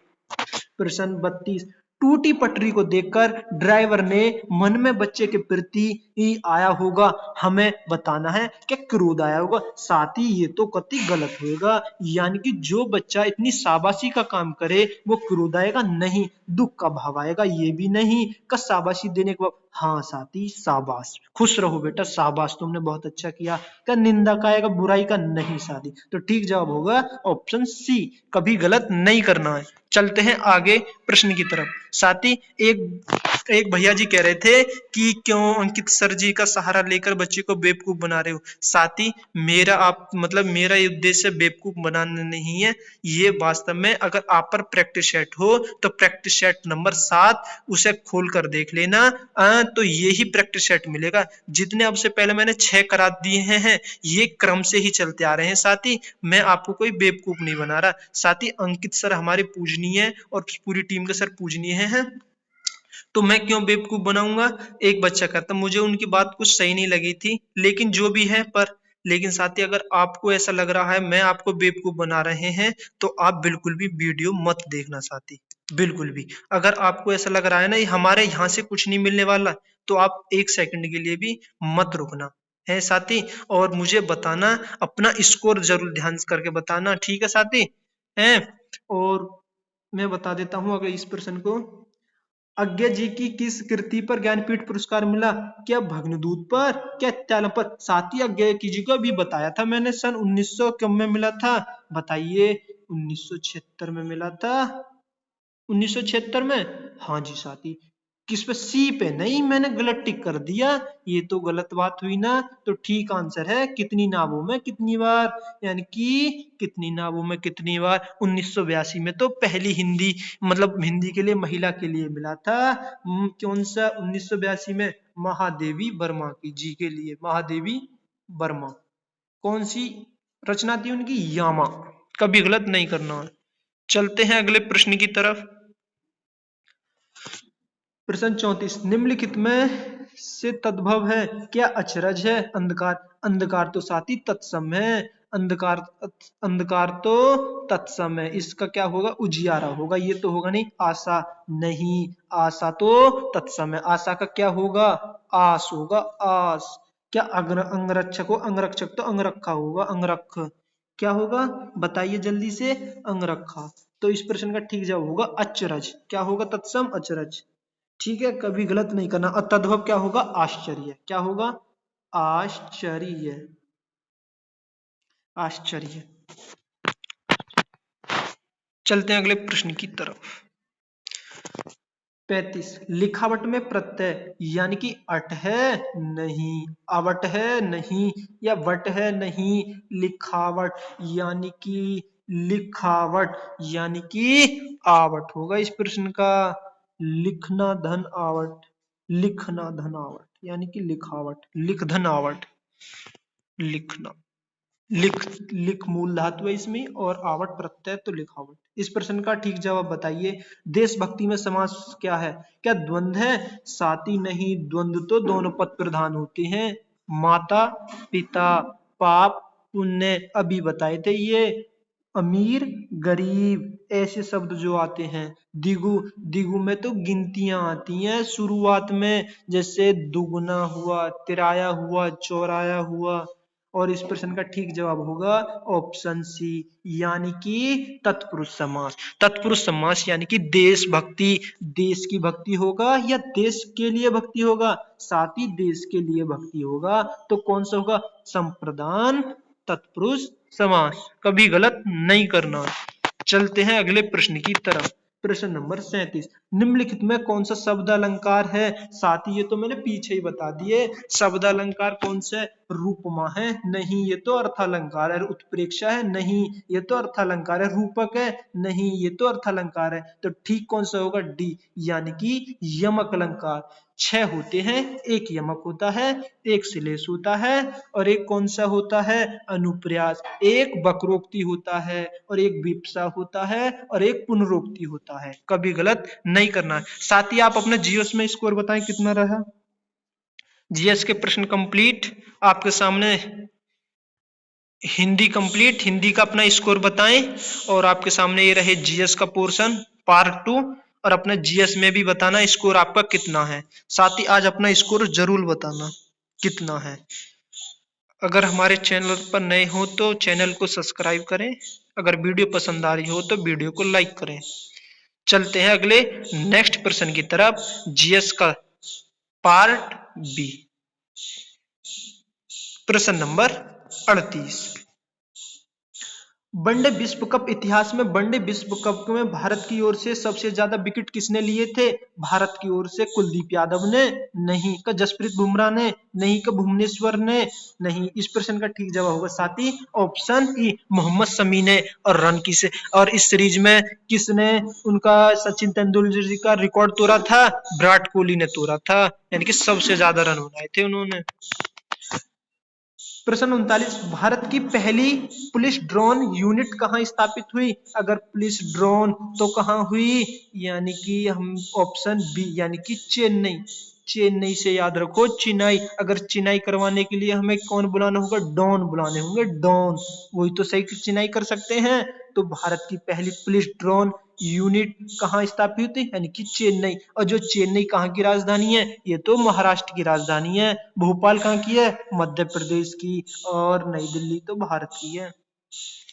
प्रश्न 32। टूटी पटरी को देखकर ड्राइवर ने मन में बच्चे के प्रति ही आया होगा, हमें बताना है। क्या क्रोध आया होगा? साथ ही ये तो कतई गलत होगा। यानी कि जो बच्चा इतनी शाबाशी का काम करे, वो क्रोध आएगा? नहीं। दुख का भाव आएगा? ये भी नहीं। का शाबाशी देने के बाद, हाँ साथी, शाबाश, खुश रहो बेटा, शाबाश, तुमने बहुत अच्छा किया। क्या निंदा का आएगा? बुराई का? नहीं साथी। तो ठीक जवाब होगा ऑप्शन सी, कभी गलत नहीं करना है। चलते हैं आगे प्रश्न की तरफ। साथी, एक एक भैया जी कह रहे थे कि क्यों अंकित सर जी का सहारा लेकर बच्चे को बेवकूफ बना रहे हो। साथी, मेरा आप मतलब मेरा ये उद्देश्य बेवकूफ बनाना नहीं है। ये वास्तव में अगर आप पर प्रैक्टिस सेट हो तो प्रैक्टिस सेट नंबर 7 उसे खोल कर देख लेना। तो यही प्रैक्टिस सेट मिलेगा। जितने अब से पहले मैंने 6 करा दिए हैं ये क्रम से ही चलते आ रहे हैं। साथी, मैं आपको कोई बेवकूफ नहीं बना रहा। साथी, अंकित सर हमारे पूजनीय और पूरी टीम के सर पूजनीय हैं, तो मैं क्यों बेवकूफ बनाऊंगा। एक बच्चा कहता मुझे उनकी बात कुछ सही नहीं लगी थी, लेकिन जो भी है पर लेकिन साथी, अगर आपको ऐसा लग रहा है मैं आपको बेवकूफ बना रहे हैं तो आप बिल्कुल भी वीडियो मत देखना साथी, बिल्कुल भी। अगर आपको ऐसा लग रहा है ना ये हमारे यहाँ से कुछ नहीं मिलने वाला, तो आप 1 सेकंड के लिए भी मत रुकना है साथी, और मुझे बताना, अपना स्कोर जरूर ध्यान से करके बताना, ठीक है साथी हैं। और मैं बता देता हूँ अगर इस प्रश्न को, अज्ञा जी की किस कृति पर ज्ञानपीठ पुरस्कार मिला। क्या भग्नदूत पर, क्या त्यालं पर। साथ ही अज्ञा जी को भी बताया था मैंने, सन 1900 कब में मिला था, बताइए। 1976 में मिला था। 1976 में, हाँ जी साथी। किस पे, सी पे नहीं, मैंने गलत टिक कर दिया, ये तो गलत बात हुई ना। तो ठीक आंसर है कितनी नावों में कितनी बार, यानी कि कितनी नावों में कितनी बार। 1982 में तो पहली हिंदी मतलब हिंदी के लिए महिला के लिए मिला था। कौन सा, 1982 में महादेवी वर्मा की जी के लिए, महादेवी वर्मा। कौन सी रचना थी उनकी, यामा। कभी गलत नहीं करना है। चलते हैं अगले प्रश्न की तरफ। प्रश्न 34, निम्नलिखित में से तद्भव है, क्या अचरज है। अंधकार, अंधकार तो साथी तत्सम है। अंधकार, अंधकार तो तत्सम है, इसका क्या होगा, उजियारा होगा। ये तो होगा नहीं, आशा नहीं, आशा तो तत्सम है। आशा का क्या होगा, आस होगा, आस। क्या अंगरक्षक हो, अंगरक्षक तो अंगरखा होगा, अंगरख। क्या होगा बताइए जल्दी से, अंगरखा। तो इस प्रश्न का ठीक जवाब होगा अचरज। क्या होगा, तत्सम अचरज। ठीक है, कभी गलत नहीं करना। तद्भव क्या होगा, आश्चर्य। क्या होगा, आश्चर्य, आश्चर्य। चलते हैं अगले प्रश्न की तरफ। 35, लिखावट में प्रत्यय यानी कि अट है नहीं, अवट है नहीं, या वट है नहीं। लिखावट यानी कि, लिखावट यानी कि आवट होगा इस प्रश्न का। लिखना धन आवट, लिखना धन आवट यानी कि लिखावट, लिख धन आवट। लिखना, लिख, लिख मूल धातु है इसमें, और आवट प्रत्यय तो लिखावट। इस प्रश्न का ठीक जवाब बताइए। देशभक्ति में समास क्या है। क्या द्वंद्व है, साथी नहीं, द्वंद्व तो दोनों पद प्रधान होते हैं। माता पिता, पाप पुण्य, अभी बताए थे ये। अमीर गरीब, ऐसे शब्द जो आते हैं। दिगु, दिगु में तो गिनतियां आती हैं शुरुआत में, जैसे दुगुना हुआ, तिराया हुआ, चौराया हुआ। और इस प्रश्न का ठीक जवाब होगा ऑप्शन सी, यानी कि तत्पुरुष समास। तत्पुरुष समास यानी कि देशभक्ति, देश की भक्ति होगा या देश के लिए भक्ति होगा, साथ ही देश के लिए भक्ति होगा। तो कौन सा होगा, संप्रदान तत्पुरुष समास। कभी गलत नहीं करना। चलते हैं अगले प्रश्न की तरफ। प्रश्न नंबर 37, निम्नलिखित में कौन सा शब्द अलंकार है। साथ ही ये तो मैंने पीछे ही बता दिए। शब्द अलंकार कौन सा है, रूपमा है नहीं, ये तो अर्थालंकार है। उत्प्रेक्षा है नहीं, ये तो अर्थालंकार है। रूपक है नहीं, ये तो अर्थालंकार है। तो ठीक कौन सा होगा, डी, यानी कि यमक अलंकार। 6 होते हैं, एक यमक होता है, एक श्लेष होता है, और एक कौन सा होता है, अनुप्रास। एक वक्रोक्ति होता है, और एक विप्सा होता है, और एक पुनरोक्ति होता है। कभी गलत नहीं करना। साथ ही आप अपने जीएस में स्कोर बताएं कितना रहा। जीएस के प्रश्न कंप्लीट आपके सामने। हिंदी कंप्लीट, हिंदी का अपना स्कोर बताएं, और आपके सामने ये रहे जीएस का पोर्शन पार्ट 2, और अपने जीएस में भी बताना स्कोर आपका कितना है। साथ ही आज अपना स्कोर जरूर बताना कितना है। अगर हमारे चैनल पर नए हो तो चैनल को सब्सक्राइब करें, अगर वीडियो पसंद आ रही हो तो वीडियो को लाइक करें। चलते हैं अगले नेक्स्ट प्रश्न की तरफ, जीएस का पार्ट बी। प्रश्न नंबर 38, वनडे विश्व कप इतिहास में वनडे विश्व कप में भारत की ओर से सबसे ज्यादा विकेट किसने लिए थे? भारत की ओर से कुलदीप यादव ने, नहीं का जसप्रीत बुमराह ने, नहीं का भुवनेश्वर ने, नहीं। इस प्रश्न का ठीक जवाब होगा साथी ऑप्शन ई मोहम्मद शमी ने। और रन किसे, और इस सीरीज में किसने उनका सचिन तेंदुलकर जी का रिकॉर्ड तोड़ा था? विराट कोहली ने तोड़ा था, यानी कि सबसे ज्यादा रन बनाए थे उन्होंने। प्रश्न 39, भारत की पहली पुलिस ड्रोन यूनिट कहाँ स्थापित हुई? अगर पुलिस ड्रोन तो कहाँ हुई? यानी कि हम ऑप्शन बी यानी कि चेन्नई। चेन्नई से याद रखो, चेन्नई। अगर चेन्नई करवाने के लिए हमें कौन बुलाना होगा? डॉन बुलाने होंगे, डॉन। वही तो सही चेन्नई कर सकते हैं। तो भारत की पहली पुलिस ड्रोन यूनिट कहाँ स्थापित हुई? यानी कि चेन्नई। और जो चेन्नई कहाँ की राजधानी है? ये तो महाराष्ट्र की राजधानी है। भोपाल कहाँ की है? मध्य प्रदेश की। और नई दिल्ली तो भारत की है।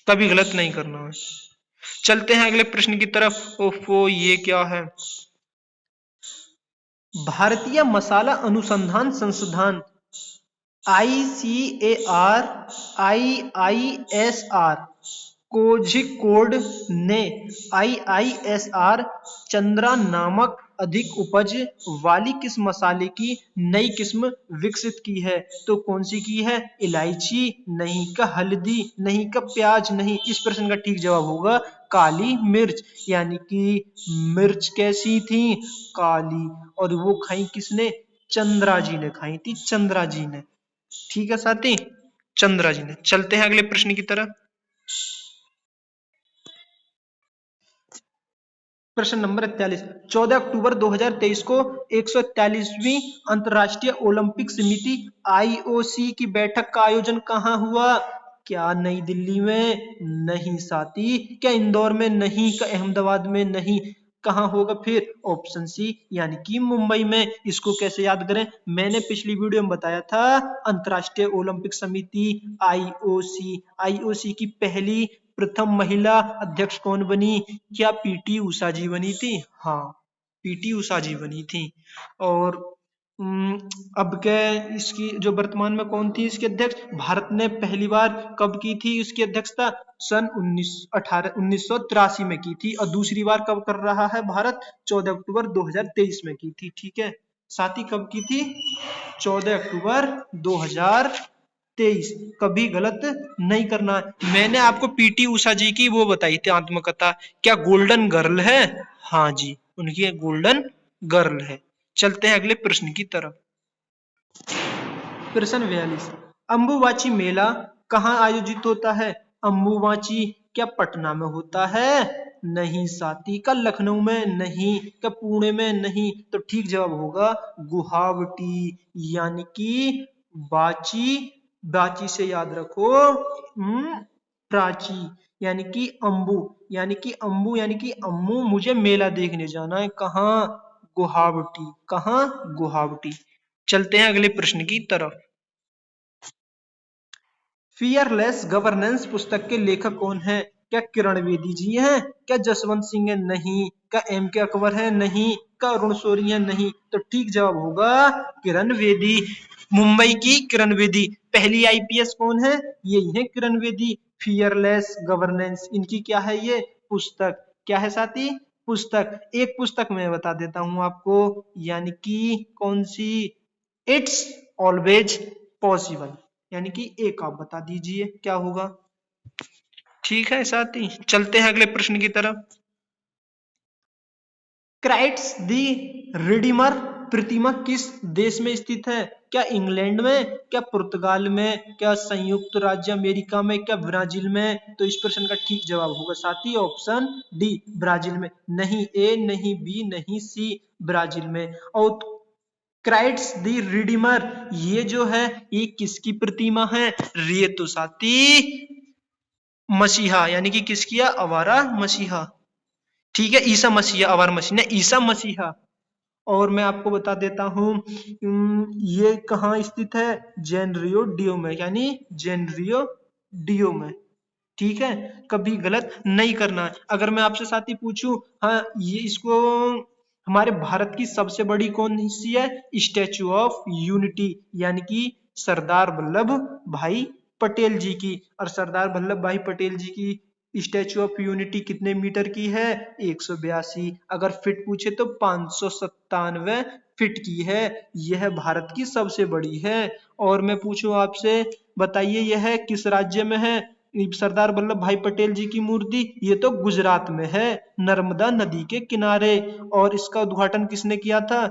कभी गलत नहीं करना है। चलते हैं अगले प्रश्न की तरफ। ओफो, ये क्या है? भारतीय मसाला अनुसंधान संस्थान ICAR IISR कोझिकोड ने IISR चंद्रा नामक अधिक उपज वाली किस मसाले की नई किस्म विकसित की है? तो कौन सी की है? इलायची, नहीं का हल्दी, नहीं का प्याज, नहीं। इस प्रश्न का ठीक जवाब होगा काली मिर्च। यानी कि मिर्च कैसी थी? काली। और वो खाई किसने? चंद्रा जी ने खाई थी, चंद्रा जी ने। ठीक है साथी, चंद्रा जी ने। चलते हैं अगले प्रश्न की तरफ। प्रश्न नंबर 41, 14 अक्टूबर 2023 को 141वीं अंतर्राष्ट्रीय ओलंपिक समिति IOC की बैठक का आयोजन कहाँ हुआ? क्या नई दिल्ली में? नहीं साथी। क्या इंदौर में? नहीं। क्या अहमदाबाद में? नहीं। कहाँ होगा फिर? ऑप्शन सी यानी कि मुंबई में। इसको कैसे याद करें? मैंने पिछली वीडियो में बताया था, अंतर्राष्ट्रीय ओलंपिक समिति IOC की पहली प्रथम महिला अध्यक्ष कौन बनी? क्या PT उषा जी बनी थी? हाँ, PT उषा जी बनी थी। और अब क्या इसकी जो वर्तमान में कौन थी इसकी अध्यक्ष? भारत ने पहली बार कब की थी इसकी अध्यक्षता? सन 1983 में की थी। और दूसरी बार कब कर रहा है भारत? 14 अक्टूबर 2023 में की थी। ठीक है साथी, कब की थी? 14 अक्टूबर 2023। कभी गलत नहीं करना है। मैंने आपको PT उषा जी की वो बताई थी आत्मकथा, क्या गोल्डन गर्ल है? हाँ जी, उनकी गोल्डन गर्ल है। चलते हैं अगले प्रश्न की तरफ। प्रश्न 42, अम्बुबाची मेला कहाँ आयोजित होता है? अम्बुबाची क्या पटना में होता है? नहीं साथी। का लखनऊ में? नहीं। क्या पुणे में? नहीं। तो ठीक जवाब होगा गुवाहाटी। यानी कि बाची, बाची से याद रखो प्राची। यानी कि अम्बू, यानी कि अम्बू, यानी कि अम्मू मुझे मेला देखने जाना है। कहाँ? गुवाहाटी। कहाँ? गुवाहाटी। चलते हैं अगले प्रश्न की तरफ। फियरलेस गवर्नेंस पुस्तक के लेखक कौन है? क्या किरण बेदी जी हैं? क्या जसवंत सिंह है? नहीं। क्या MK अकबर है? नहीं। क्या अरुण शौरी है? नहीं। तो ठीक जवाब होगा किरण बेदी। मुंबई की किरण बेदी। पहली IPS कौन है? यही है किरण बेदी। फियरलेस गवर्नेंस इनकी क्या है? ये पुस्तक। क्या है साथी? पुस्तक। एक पुस्तक मैं बता देता हूं आपको, यानी कि कौन सी? It's always possible. यानी कि एक आप बता दीजिए क्या होगा। ठीक है साथी, चलते हैं अगले प्रश्न की तरफ। क्राइट्स दी रिडीमर प्रतिमा किस देश में स्थित है? क्या इंग्लैंड में? क्या पुर्तगाल में? क्या संयुक्त राज्य अमेरिका में? क्या ब्राजील में? तो इस प्रश्न का ठीक जवाब होगा साथी ऑप्शन डी, ब्राजील में। नहीं A, नहीं B, नहीं C, ब्राजील में। और क्राइट्स दी रिडीमर ये जो है ये किसकी प्रतिमा है? ये तो साथी मसीहा, यानी कि किसकी है? अवारा मसीहा। ठीक है, ईसा मसीहा, अवारा मसीह ने ईसा मसीहा। और मैं आपको बता देता हूँ ये कहाँ स्थित है? जेनरियो डियो में, यानी जेनरियो डियो में। ठीक है, कभी गलत नहीं करना है। अगर मैं आपसे साथी पूछूं, हाँ ये इसको हमारे भारत की सबसे बड़ी कौन सी है? स्टैचू ऑफ यूनिटी, यानी कि सरदार वल्लभ भाई पटेल जी की। और सरदार वल्लभ भाई पटेल जी की स्टैचू ऑफ यूनिटी कितने मीटर की है? 182। अगर फीट पूछे तो 597 फीट की है। यह भारत की सबसे बड़ी है। और मैं पूछूं आपसे, बताइए यह किस राज्य में है? सरदार वल्लभ भाई पटेल जी की मूर्ति, ये तो गुजरात में है, नर्मदा नदी के किनारे। और इसका उद्घाटन किसने किया था?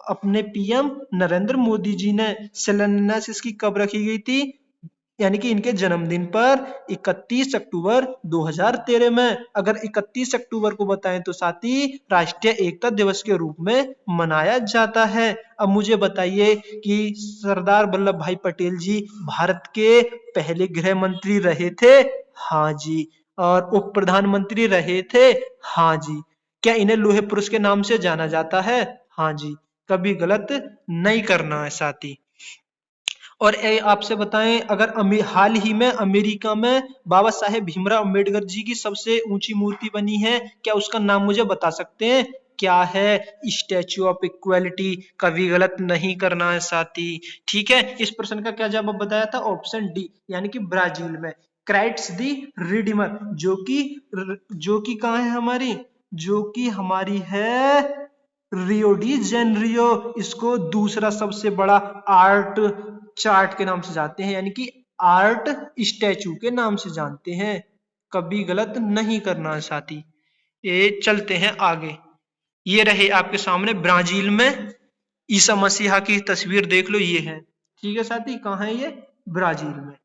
अपने पीएम नरेंद्र मोदी जी ने। शिलान्यास इसकी कब रखी गई थी? यानी कि इनके जन्मदिन पर 31 अक्टूबर 2013 में। अगर 31 अक्टूबर को बताएं तो साथी राष्ट्रीय एकता दिवस के रूप में मनाया जाता है। अब मुझे बताइए कि सरदार वल्लभ भाई पटेल जी भारत के पहले गृह मंत्री रहे थे? हाँ जी। और उप प्रधानमंत्री रहे थे? हाँ जी। क्या इन्हें लौह पुरुष के नाम से जाना जाता है? हाँ जी। कभी गलत नहीं करना है साथी। और आपसे बताएं, अगर हाल ही में अमेरिका में बाबा साहेब भीमराव अम्बेडकर जी की सबसे ऊंची मूर्ति बनी है, क्या उसका नाम मुझे बता सकते हैं? क्या है? Statue of equality. कभी गलत नहीं करना है साथी। ठीक है, इस प्रश्न का क्या जवाब बताया था? ऑप्शन डी, यानी कि ब्राजील में। क्राइट्स दी रिडीमर, जो कि कहाँ है हमारी? जो कि हमारी है रियो डी जेनरियो। इसको दूसरा सबसे बड़ा आर्ट चार्ट के नाम से जानते हैं, यानी कि आर्ट स्टैचू के नाम से जानते हैं। कभी गलत नहीं करना है साथी। ये चलते हैं आगे। ये रहे आपके सामने ब्राजील में ईसा मसीहा की तस्वीर, देख लो ये है। ठीक है साथी, कहाँ है ये? ब्राजील में।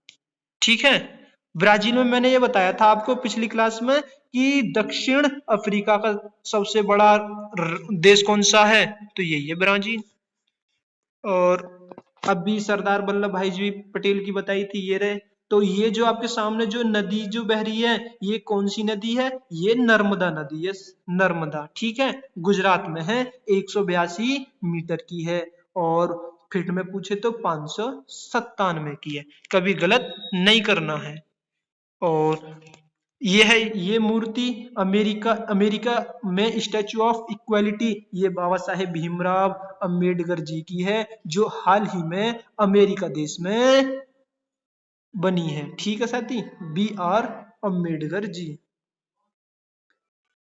ठीक है, ब्राजील में मैंने ये बताया था आपको पिछली क्लास में कि दक्षिण अफ्रीका का सबसे बड़ा देश कौन सा है? तो यही है ब्राजील। और अभी सरदार वल्लभ भाई जी पटेल की बताई थी, ये रहे। तो ये जो आपके सामने जो नदी जो बह रही है, ये कौन सी नदी है? ये नर्मदा नदी है। नर्मदा, ठीक है, गुजरात में है, 182 मीटर की है। और फीट में पूछे तो 597 की है। कभी गलत नहीं करना है। और ये है, ये मूर्ति अमेरिका अमेरिका में स्टैचू ऑफ इक्वालिटी, ये बाबा साहेब भीमराव अंबेडकर जी की है, जो हाल ही में अमेरिका देश में बनी है। ठीक है साथी, बी आर अम्बेडकर जी।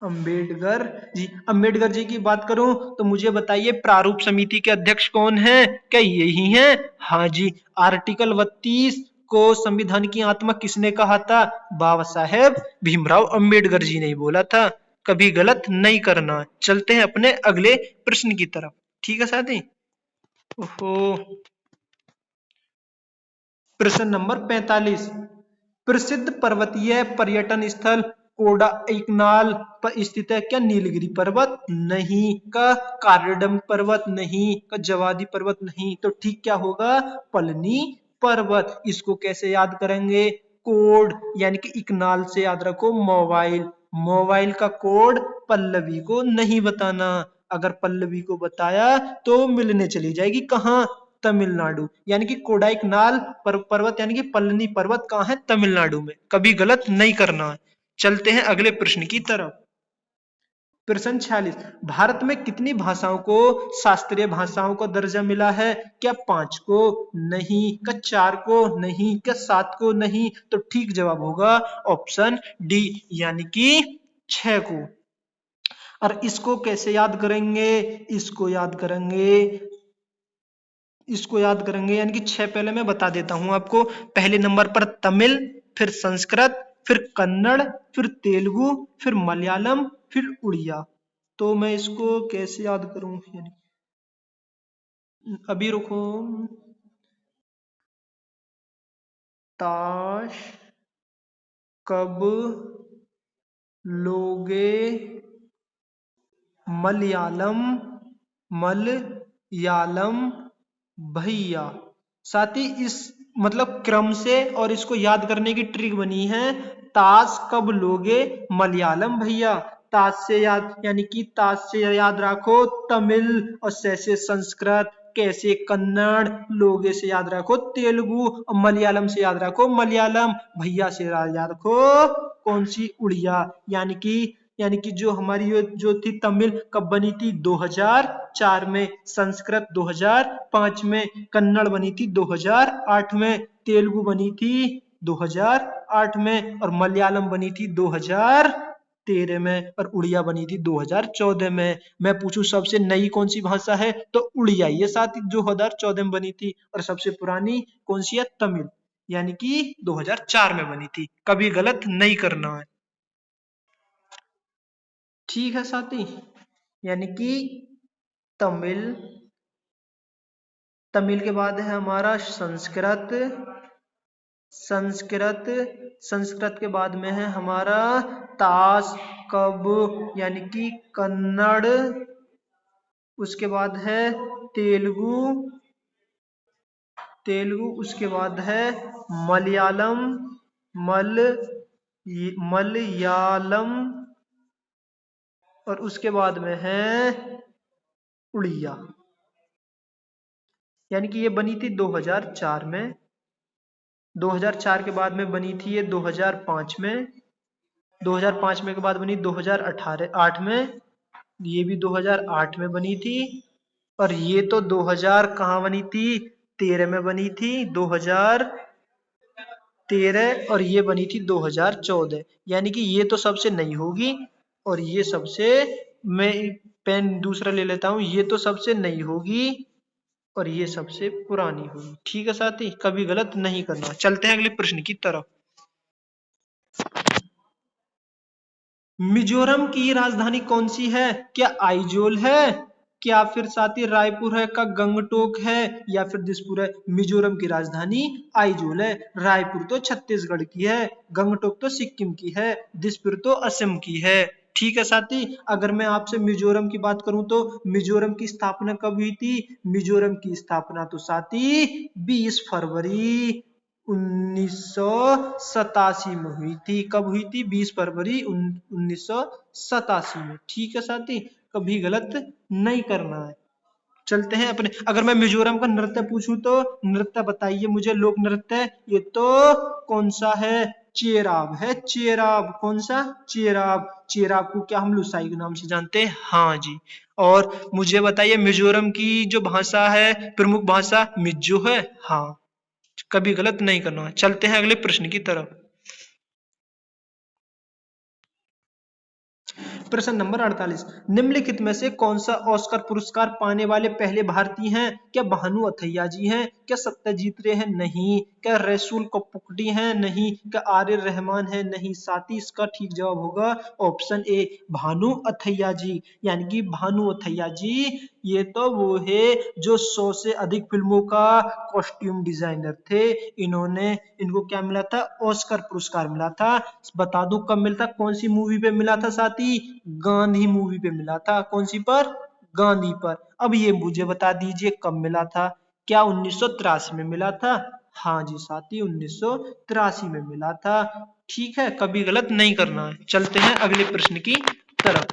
अम्बेडकर जी की बात करूं तो मुझे बताइए प्रारूप समिति के अध्यक्ष कौन है? क्या यही हैं? हाँ जी। आर्टिकल 32 को संविधान की आत्मा किसने कहा था? बाबा साहेब भीमराव अम्बेडकर जी ने ही बोला था। कभी गलत नहीं करना। चलते हैं अपने अगले प्रश्न की तरफ। ठीक है साथी। ओहो, प्रश्न नंबर 45। प्रसिद्ध पर्वतीय पर्यटन स्थल कोडाइकनाल पर स्थित है? क्या नीलगिरी पर्वत? नहीं। का कारडम पर्वत? नहीं। का जवादी पर्वत? नहीं। तो ठीक क्या होगा? पलनी पर्वत। इसको कैसे याद करेंगे? कोड, यानी कि इकनाल से याद रखो मोबाइल। मोबाइल का कोड पल्लवी को नहीं बताना। अगर पल्लवी को बताया तो मिलने चली जाएगी कहाँ? तमिलनाडु। यानी कि कोडाइकनाल पर्वत यानी कि पलनी पर्वत कहाँ है? तमिलनाडु में। कभी गलत नहीं करना है। चलते हैं अगले प्रश्न की तरफ। प्रश्न 46। भारत में कितनी भाषाओं को शास्त्रीय भाषाओं का दर्जा मिला है? क्या 5 को? नहीं। क्या 4 को? नहीं। क्या 7 को? नहीं। तो ठीक जवाब होगा ऑप्शन डी, यानी कि 6 को। और इसको कैसे याद करेंगे? इसको याद करेंगे यानी कि 6 पहले मैं बता देता हूं आपको। पहले नंबर पर तमिल, फिर संस्कृत, फिर कन्नड़, फिर तेलुगु, फिर मलयालम, फिर उड़िया। तो मैं इसको कैसे याद करूं? यानी अभी रुको। ताश कब लोगे मलयालम, मलयालम भैया। साथ ही इस मतलब क्रम से और इसको याद करने की ट्रिक बनी है। ताश कब लोगे मलयालम भैया। ताश से याद, यानी कि ताश से याद रखो तमिल, और से संस्कृत, कैसे कन्नड़, लोगे से याद रखो तेलुगु, और मलयालम से याद रखो मलयालम, भैया से याद रखो कौन सी? उड़िया। यानी कि जो हमारी जो थी तमिल कब बनी थी? 2004 में। संस्कृत 2005 में। कन्नड़ बनी थी 2008 में। तेलुगु बनी थी 2000 2008 में, और मलयालम बनी थी 2013 में, और उड़िया बनी थी 2014 में। मैं पूछूं सबसे नई कौन सी भाषा है, तो उड़िया ये साथ ही 2014 में बनी थी, और सबसे पुरानी कौन सी है, तमिल, यानी कि 2004 में बनी थी। कभी गलत नहीं करना है, ठीक है साथी। यानी कि तमिल, तमिल के बाद है हमारा संस्कृत, संस्कृत संस्कृत के बाद में है हमारा ताश, कब यानी कि कन्नड़, उसके बाद है तेलुगु, तेलुगु उसके बाद है मलयालम, मल मलयालम, और उसके बाद में है उड़िया। यानी कि ये बनी थी 2004 में, 2004 के बाद में बनी थी ये 2005 में, 2005 में के बाद बनी 2008 में, ये भी 2008 में बनी थी, और ये तो 2000 कहाँ बनी थी, 13 में बनी थी, 2013, और ये बनी थी 2014। यानी कि ये तो सबसे नई होगी, और ये सबसे, मैं पेन दूसरा ले लेता हूँ, ये तो सबसे नई होगी और ये सबसे पुरानी होगी। ठीक है साथी, कभी गलत नहीं करना। चलते हैं अगले प्रश्न की तरफ। मिजोरम की राजधानी कौन सी है? क्या आइजोल है, क्या फिर साथी रायपुर है, का गंगटोक है, या फिर दिसपुर है? मिजोरम की राजधानी आइजोल है। रायपुर तो छत्तीसगढ़ की है, गंगटोक तो सिक्किम की है, दिसपुर तो असम की है। ठीक है साथी, अगर मैं आपसे मिजोरम की बात करूं तो मिजोरम की स्थापना कब हुई थी? मिजोरम की स्थापना तो साथी 20 फरवरी 1987 में हुई थी। कब हुई थी? 20 फरवरी 1987 में। ठीक है साथी, कभी गलत नहीं करना है। चलते हैं अपने, अगर मैं मिजोरम का नृत्य पूछूं तो नृत्य बताइए मुझे, लोक नृत्य, ये तो कौन सा है? चेराब है, चेराब। कौन सा? चेराब। चेराब को क्या हम लुसाई के नाम से जानते हैं? हाँ जी। और मुझे बताइए मिजोरम की जो भाषा है, प्रमुख भाषा मिज्जो है। हाँ, कभी गलत नहीं करना। चलते हैं अगले प्रश्न की तरफ। प्रश्न नंबर 48, निम्नलिखित में से कौन सा ऑस्कर पुरस्कार पाने वाले पहले भारतीय हैं? क्या भानु अथैया जी हैं? क्या सत्यजीत रे हैं? नहीं। क्या रसूल कपूकटी हैं? नहीं। क्या आर रहमान है? नहीं। साथी, इसका ठीक जवाब होगा ऑप्शन ए, भानु अथैया जी। यानी कि भानु अथैया जी ये तो वो है जो 100 से अधिक फिल्मों का कॉस्ट्यूम डिजाइनर थे। इन्होंने, इनको क्या मिला था? ऑस्कर पुरस्कार मिला था। बता दूं कब मिलता, कौन सी मूवी पे मिला था साथी? गांधी मूवी पे मिला था। कौन सी पर? गांधी पर। अब ये मुझे बता दीजिए कब मिला था? क्या 1983 में मिला था? हाँ जी साथी, 1983 में मिला था। ठीक है, कभी गलत नहीं करना है। चलते हैं अगले प्रश्न की तरफ।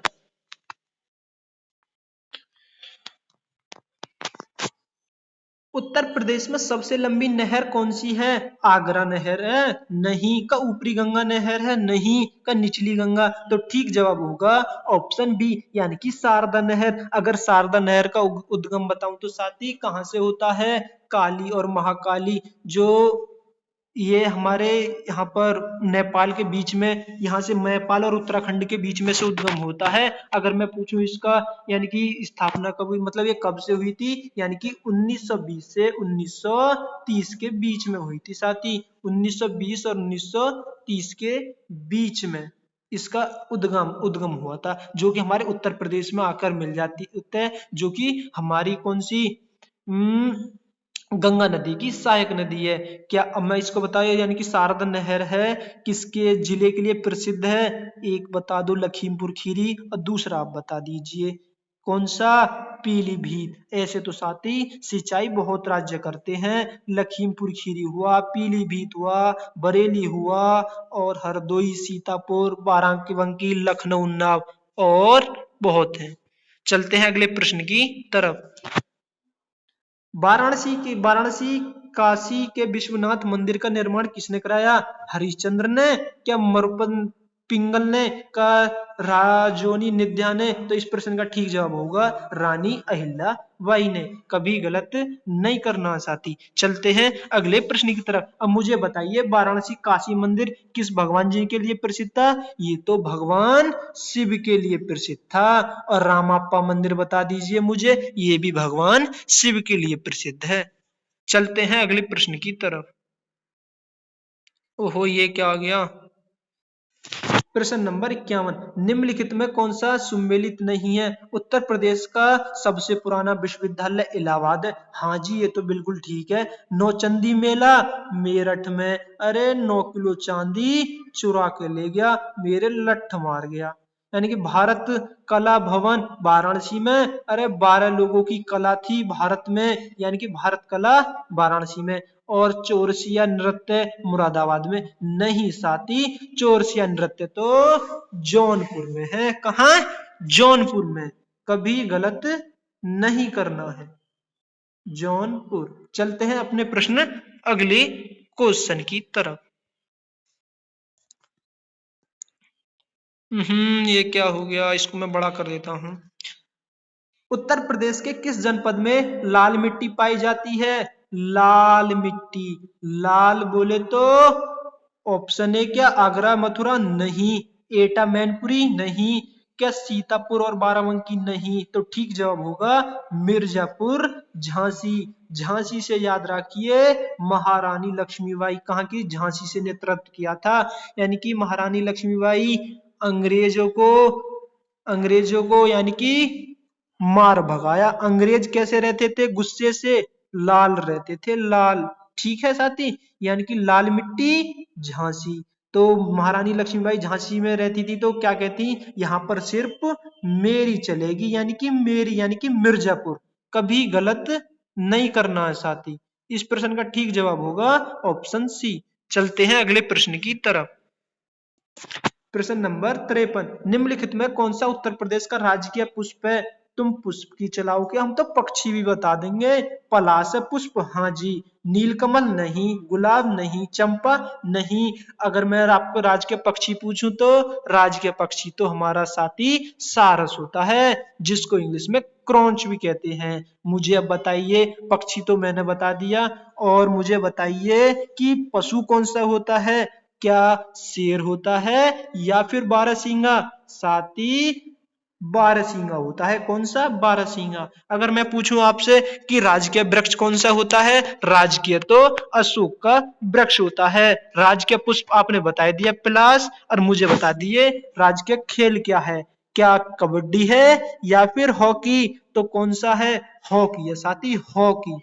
उत्तर प्रदेश में सबसे लंबी नहर कौन सी है? आगरा नहर है? नहीं। का ऊपरी गंगा नहर है? नहीं। का निचली गंगा? तो ठीक जवाब होगा ऑप्शन बी, यानी कि शारदा नहर। अगर शारदा नहर का उद्गम बताऊं तो साथी कहां से होता है? काली और महाकाली, जो ये हमारे यहाँ पर नेपाल के बीच में, यहाँ से नेपाल और उत्तराखंड के बीच में से उद्गम होता है। अगर मैं पूछूं इसका यानी कि स्थापना कब हुई, मतलब ये कब से हुई थी, यानी कि 1920 से 1930 के बीच में हुई थी साथी। 1920 और 1930 के बीच में इसका उद्गम उद्गम हुआ था, जो कि हमारे उत्तर प्रदेश में आकर मिल जाती है, जो कि हमारी कौन सी गंगा नदी की सहायक नदी है। क्या अब मैं इसको बताया, यानी कि शारदा नहर है किसके जिले के लिए प्रसिद्ध है? एक बता दो लखीमपुर खीरी, और दूसरा आप बता दीजिए कौन सा? पीलीभीत। ऐसे तो साथी सिंचाई बहुत राज्य करते हैं, लखीमपुर खीरी हुआ, पीलीभीत हुआ, बरेली हुआ, और हरदोई, सीतापुर, बाराबंकी, लखनऊ, उन्नाव, और बहुत हैं। चलते हैं अगले प्रश्न की तरफ। वाराणसी काशी के विश्वनाथ मंदिर का निर्माण किसने कराया? हरिश्चंद्र ने? क्या पिंगल ने का राजोनी निध्या ने? तो इस प्रश्न का ठीक जवाब होगा रानी अहिल्याबाई ने। कभी गलत नहीं करना साथी। चलते हैं अगले प्रश्न की तरफ। अब मुझे बताइए वाराणसी काशी मंदिर किस भगवान जी के लिए प्रसिद्ध था? ये तो भगवान शिव के लिए प्रसिद्ध था। और रामाप्पा मंदिर बता दीजिए मुझे, ये भी भगवान शिव के लिए प्रसिद्ध है। चलते हैं अगले प्रश्न की तरफ। ओहो, ये क्या आ गया? प्रश्न नंबर 51, निम्नलिखित में कौन सा सुमेलित नहीं है? उत्तर प्रदेश का सबसे पुराना विश्वविद्यालय इलाहाबाद है। हाँ जी, ये तो बिल्कुल ठीक है। नौचंदी मेला मेरठ में, अरे 9 किलो चांदी चुरा के ले गया, मेरे लठ मार गया। यानी कि भारत कला भवन वाराणसी में, अरे 12 लोगों की कला थी भारत में, यानी कि भारत कला वाराणसी में। और चौरसिया नृत्य मुरादाबाद में नहीं साथी, चौरसिया नृत्य तो जौनपुर में है। कहाँ? जौनपुर में। कभी गलत नहीं करना है। जौनपुर। चलते हैं अपने प्रश्न अगले क्वेश्चन की तरफ। ये क्या हो गया? इसको मैं बड़ा कर देता हूँ। उत्तर प्रदेश के किस जनपद में लाल मिट्टी पाई जाती है? लाल मिट्टी। लाल बोले तो ऑप्शन ए क्या आगरा मथुरा? नहीं। एटा मैनपुरी? नहीं। क्या सीतापुर और बाराबंकी? नहीं। तो ठीक जवाब होगा मिर्जापुर, झांसी। झांसी से याद रखिए, महारानी लक्ष्मीबाई कहाँ की? झांसी से नेतृत्व किया था। यानी कि महारानी लक्ष्मीबाई अंग्रेजों को यानी कि मार भगाया। अंग्रेज कैसे रहते थे? गुस्से से लाल रहते थे, लाल। ठीक है साथी, यानी कि लाल मिट्टी झांसी। तो महारानी लक्ष्मीबाई झांसी में रहती थी, तो क्या कहती? यहाँ पर सिर्फ मेरी चलेगी, यानी कि मेरी, यानी कि मिर्जापुर। कभी गलत नहीं करना है साथी। इस प्रश्न का ठीक जवाब होगा ऑप्शन सी। चलते हैं अगले प्रश्न की तरफ। प्रश्न नंबर 53, निम्नलिखित में कौन सा उत्तर प्रदेश का राजकीय पुष्प है? तुम पुष्प की चलाओगे, हम तो पक्षी भी बता देंगे। पलाश पुष्प? हाँ जी। नीलकमल? नहीं। गुलाब? नहीं। चंपा? नहीं। अगर मैं आपको राजकीय पक्षी पूछूं तो राजकीय पक्षी तो हमारा साथी सारस होता है, जिसको इंग्लिश में क्रॉन्च भी कहते हैं। मुझे अब बताइए, पक्षी तो मैंने बता दिया, और मुझे बताइए कि पशु कौन सा होता है? क्या शेर होता है या फिर बारहसिंगा? साथी बारहसिंगा होता है। कौन सा? बारहसिंगा। अगर मैं पूछूं आपसे कि राजकीय वृक्ष कौन सा होता है? राजकीय तो अशोक का वृक्ष होता है। राजकीय पुष्प आपने बता दिया पलाश, और मुझे बता दिए राजकीय खेल क्या है? क्या कबड्डी है या फिर हॉकी? तो कौन सा है? हॉकी है साथी, हॉकी।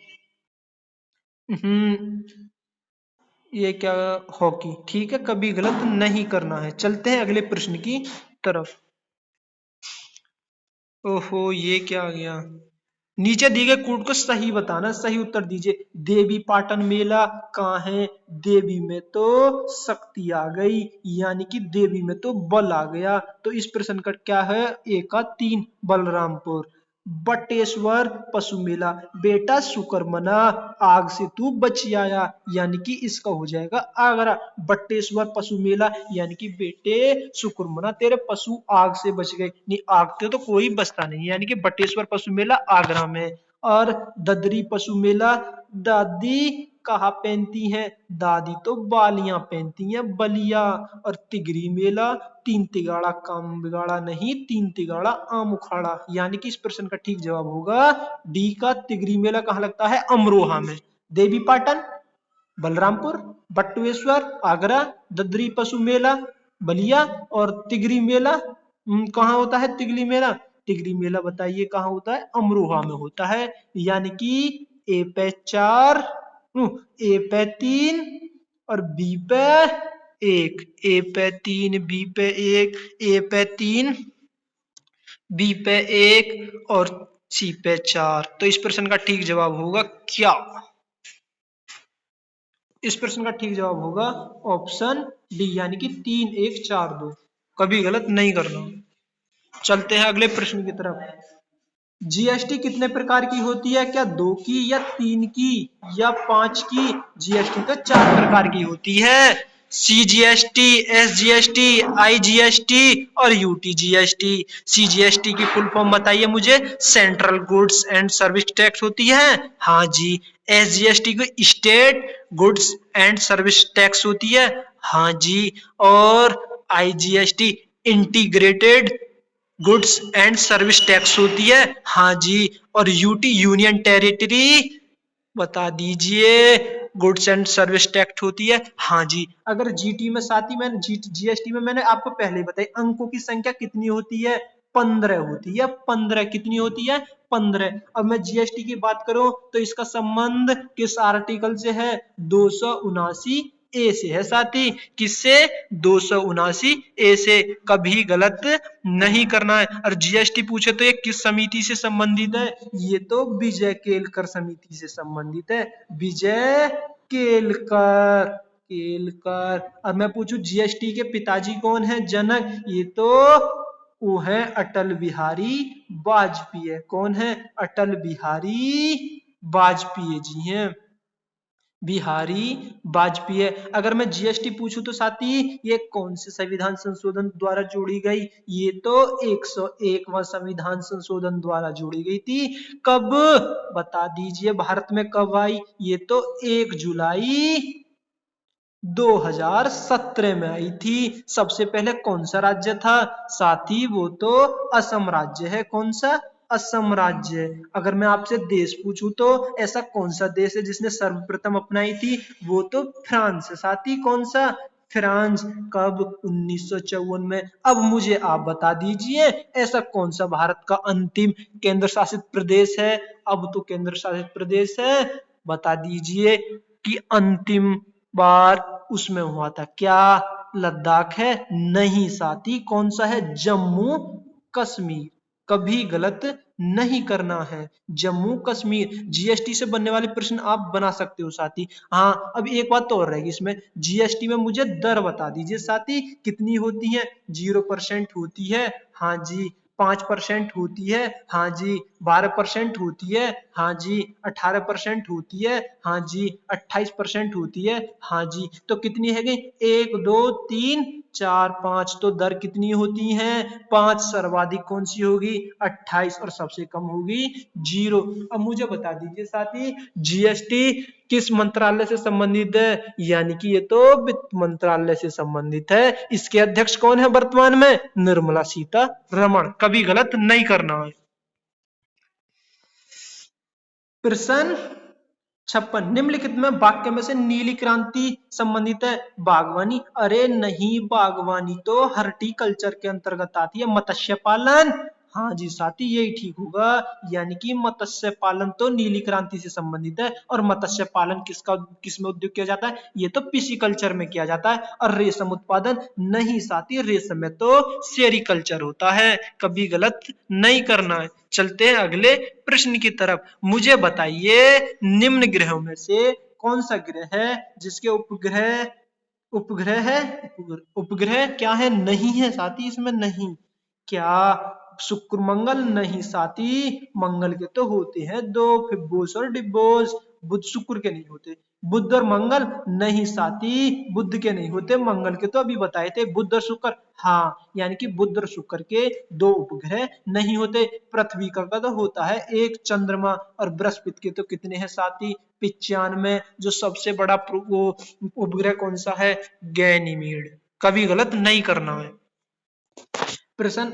हम्म ये क्या? हॉकी। ठीक है, कभी गलत नहीं करना है। चलते हैं अगले प्रश्न की तरफ। ओहो, ये क्या आ गया? नीचे दी गई कूट को सही बताना, सही उत्तर दीजिए। देवी पाटन मेला कहाँ है? देवी में तो शक्ति आ गई, यानी कि देवी में तो बल आ गया। तो इस प्रश्न का क्या है? ए का 3 बलरामपुर। बटेश्वर पशु मेला, बेटा शुक्र मना, आग से तू बच आया, यानी कि इसका हो जाएगा आगरा। बटेश्वर पशु मेला, यानी कि बेटे शुक्र मना, तेरे पशु आग से बच गए। नहीं, आग से तो कोई बचता नहीं, यानी कि बटेश्वर पशु मेला आगरा में। और ददरी पशु मेला, दादी कहाँ पहनती हैं? दादी तो बालियां पहनती हैं, बलिया। और तिगरी मेला, तीन तिगाड़ा काम बिगाड़ा नहीं, तीन तिगाड़ा आम उखाड़ा, यानी कि इस प्रश्न का ठीक जवाब होगा डी का तिगरी मेला। कहाँ लगता है? अमरोहा में। देवी पाटन बलरामपुर, बटुएश्वर आगरा, ददरी पशु मेला बलिया, और तिगरी मेला कहाँ होता है? तिगरी मेला, तिगरी मेला बताइए कहाँ होता है? अमरोहा में होता है। यानी कि ए पे 4, ए पे 3 और बी पे 1। ए पे 3, बी पे 1, ए पे 3, बी पे 1 और सी पे 4। तो इस प्रश्न का ठीक जवाब होगा क्या? इस प्रश्न का ठीक जवाब होगा ऑप्शन डी, यानी कि 3 1 4 2। कभी गलत नहीं करना। चलते हैं अगले प्रश्न की तरफ। जीएसटी कितने प्रकार की होती है? क्या 2 की या 3 की या 5 की? जीएसटी तो 4 प्रकार की होती है। CGST, SGST, IGST और UTGST। CGST की फुल फॉर्म बताइए मुझे। Central goods and service tax होती है, हाँ जी। SGST को state goods and service tax होती है, हाँ जी। और IGST integrated goods and service tax होती है, हाँ जी। और यूटी यूनियन टेरिटरी बता दीजिए, गुड्स एंड सर्विस टैक्स होती है, हाँ जी। अगर जीटी में साथ ही मैंने जीएसटी में मैंने आपको पहले ही बताई, अंकों की संख्या कितनी होती है? 15 होती है। 15 कितनी होती है? 15। अब मैं जीएसटी की बात करूं तो इसका संबंध किस आर्टिकल से है? 279 ए से है साथी। किससे? 279 ए से। कभी गलत नहीं करना है। और जीएसटी पूछे तो ये किस समिति से संबंधित है? ये तो विजय केलकर समिति से संबंधित है। विजय केलकर, केलकर। अब मैं पूछूं जीएसटी के पिताजी कौन है? जनक। ये तो वो है अटल बिहारी वाजपेयी। कौन है? अटल बिहारी वाजपेयी जी हैं। बिहारी वाजपेयी। अगर मैं जीएसटी पूछूं तो साथी ये कौन से संविधान संशोधन द्वारा जोड़ी गई? ये तो 101वां संविधान संशोधन द्वारा जोड़ी गई थी। कब? बता दीजिए भारत में कब आई? ये तो 1 जुलाई 2017 में आई थी। सबसे पहले कौन सा राज्य था साथी? वो तो असम राज्य है। कौन सा? असम राज्य। अगर मैं आपसे देश पूछूं तो ऐसा कौन सा देश है जिसने सर्वप्रथम अपनाई थी? वो तो फ्रांस है साथी। कौन सा? फ्रांस। कब? 1954 में। अब मुझे आप बता दीजिए ऐसा कौन सा भारत का अंतिम केंद्र शासित प्रदेश है? अब तो केंद्र शासित प्रदेश है। बता दीजिए कि अंतिम बार उसमें हुआ था क्या? लद्दाख है? नहीं साथी। कौन सा है? जम्मू कश्मीर। कभी गलत नहीं करना है। जम्मू कश्मीर। जीएसटी से बनने वाले प्रश्न आप बना सकते हो साथी। हाँ, अब एक बात तो और रहेगी इसमें। जीएसटी में मुझे दर बता दीजिए साथी कितनी होती है? 0% होती है, हाँ जी। 5% होती है, हाँ जी। 12% होती है, हाँ जी। 18% होती है, हाँ जी। 28% होती है, हाँ जी। तो कितनी है गई? 1 2 3 4 5। तो दर कितनी होती है? 5। सर्वाधिक कौन सी होगी? 28। और सबसे कम होगी 0। अब मुझे बता दीजिए साथी जीएसटी किस मंत्रालय से संबंधित है? यानी कि ये तो वित्त मंत्रालय से संबंधित है। इसके अध्यक्ष कौन है वर्तमान में? निर्मला सीतारमण। कभी गलत नहीं करना है। प्रश्न 56, निम्नलिखित में वाक्य में से नीली क्रांति संबंधित है? बागवानी। अरे नहीं, बागवानी तो हर्टिकल्चर के अंतर्गत आती है। मत्स्य पालन, हाँ जी साथी यही ठीक होगा। यानी कि मत्स्य पालन तो नीली क्रांति से संबंधित है। और मत्स्य पालन किसका किसमें उद्योग किया जाता है? ये तो पिसीकल्चर में किया जाता है। और रेशम उत्पादन नहीं साथी, रेशम में तो सेरिकल्चर होता है। कभी गलत नहीं करना है। चलते हैं अगले प्रश्न की तरफ। मुझे बताइए निम्न ग्रहों में से कौन सा ग्रह है जिसके उपग्रह उपग्रह है? उपग्रह क्या है? नहीं है साथी, इसमें नहीं। क्या? शुक्र मंगल? नहीं साथी, मंगल के तो होते हैं 2 फिब्बोस और डिब्बोस। बुध शुक्र के नहीं होते। बुध और मंगल? नहीं साथी, बुध के नहीं होते, मंगल के तो अभी बताए थे। बुध और शुक्र, हाँ। यानी कि बुध और शुक्र के 2 उपग्रह नहीं होते। पृथ्वी का तो होता है एक चंद्रमा। और बृहस्पति के तो कितने हैं साथी? 95। जो सबसे बड़ा वो उपग्रह कौन सा है? गैनीमीड। कभी गलत नहीं करना है। प्रश्न,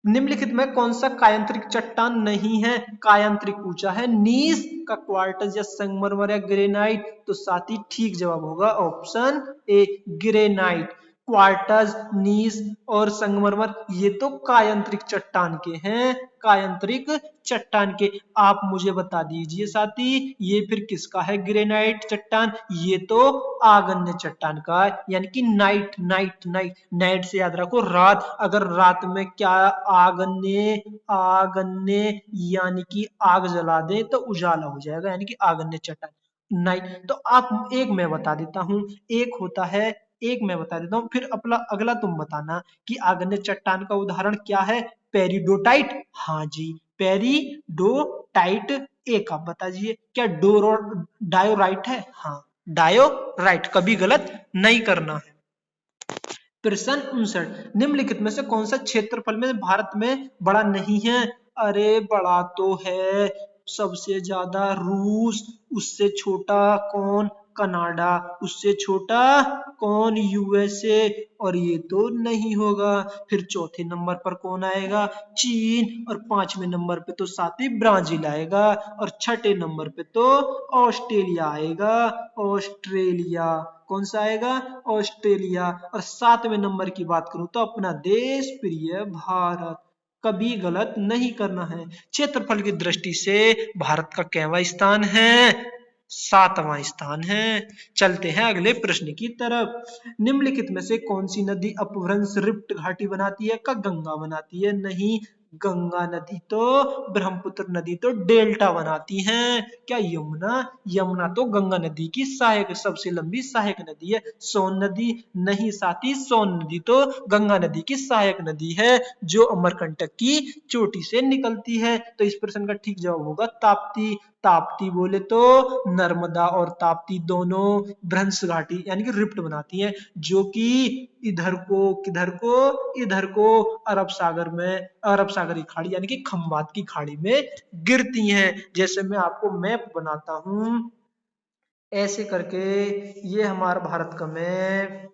निम्नलिखित में कौन सा कायांतरिक चट्टान नहीं है? कायांतरिक पूछा है। नीस का क्वार्टज या संगमरमर या ग्रेनाइट? तो साथी ठीक जवाब होगा ऑप्शन ए, ग्रेनाइट। क्वार्टज, नीस और संगमरमर ये तो कायांतरिक चट्टान के हैं। कायांतरिक चट्टान के। आप मुझे बता दीजिए साथी ये फिर किसका है? ग्रेनाइट चट्टान। ये तो आगन्य चट्टान का है। यानी कि नाइट नाइट नाइट नाइट से याद रखो रात। अगर रात में क्या आगन्य आगन्य यानी कि आग जला दे तो उजाला हो जाएगा। यानी कि आगन्य चट्टान नाइट। तो आप एक मैं बता देता हूं। एक होता है, एक मैं बता देता हूं, फिर अपना अगला तुम बताना कि आगन्य चट्टान का उदाहरण क्या है? पेरिडोटाइट, हाँ जी। पेरिडोटाइट। एक आप बता दीजिए क्या डोरो डायोराइट है? हाँ। डायो राइट, कभी गलत नहीं करना है। प्रश्न 59, निम्नलिखित में से कौन सा क्षेत्रफल में भारत में बड़ा नहीं है? अरे बड़ा तो है, सबसे ज्यादा रूस, उससे छोटा कौन? कनाडा, उससे छोटा कौन? यूएसए, और ये तो नहीं होगा। फिर चौथे नंबर पर कौन आएगा? चीन, और पांचवें नंबर पे तो साथ ही ब्राजील आएगा, और छठे नंबर पे तो ऑस्ट्रेलिया आएगा। ऑस्ट्रेलिया कौन सा आएगा? ऑस्ट्रेलिया। और सातवें नंबर की बात करूं तो अपना देश प्रिय भारत, कभी गलत नहीं करना है। क्षेत्रफल की दृष्टि से भारत का कैवां स्थान है? सातवां स्थान है। चलते हैं अगले प्रश्न की तरफ। निम्नलिखित में से कौन सी नदी अपभ्रंश रिफ्ट घाटी बनाती है? का गंगा बनाती है? नहीं, गंगा नदी तो, ब्रह्मपुत्र नदी तो डेल्टा बनाती है। क्या यमुना? यमुना तो गंगा नदी की सहायक, सबसे लंबी सहायक नदी है। सोन नदी? नहीं साथी, सोन नदी तो गंगा नदी की सहायक नदी है, जो अमरकंटक की चोटी से निकलती है। तो इस प्रश्न का ठीक जवाब होगा ताप्ती। ताप्ती बोले तो नर्मदा और ताप्ती दोनों भ्रंश घाटी यानी कि रिफ्ट बनाती हैं, जो कि इधर को, किधर को? इधर को अरब सागर में, अरब सागर की खाड़ी यानी कि खंबात की खाड़ी में गिरती हैं। जैसे मैं आपको मैप बनाता हूं ऐसे करके, ये हमारा भारत का मैप,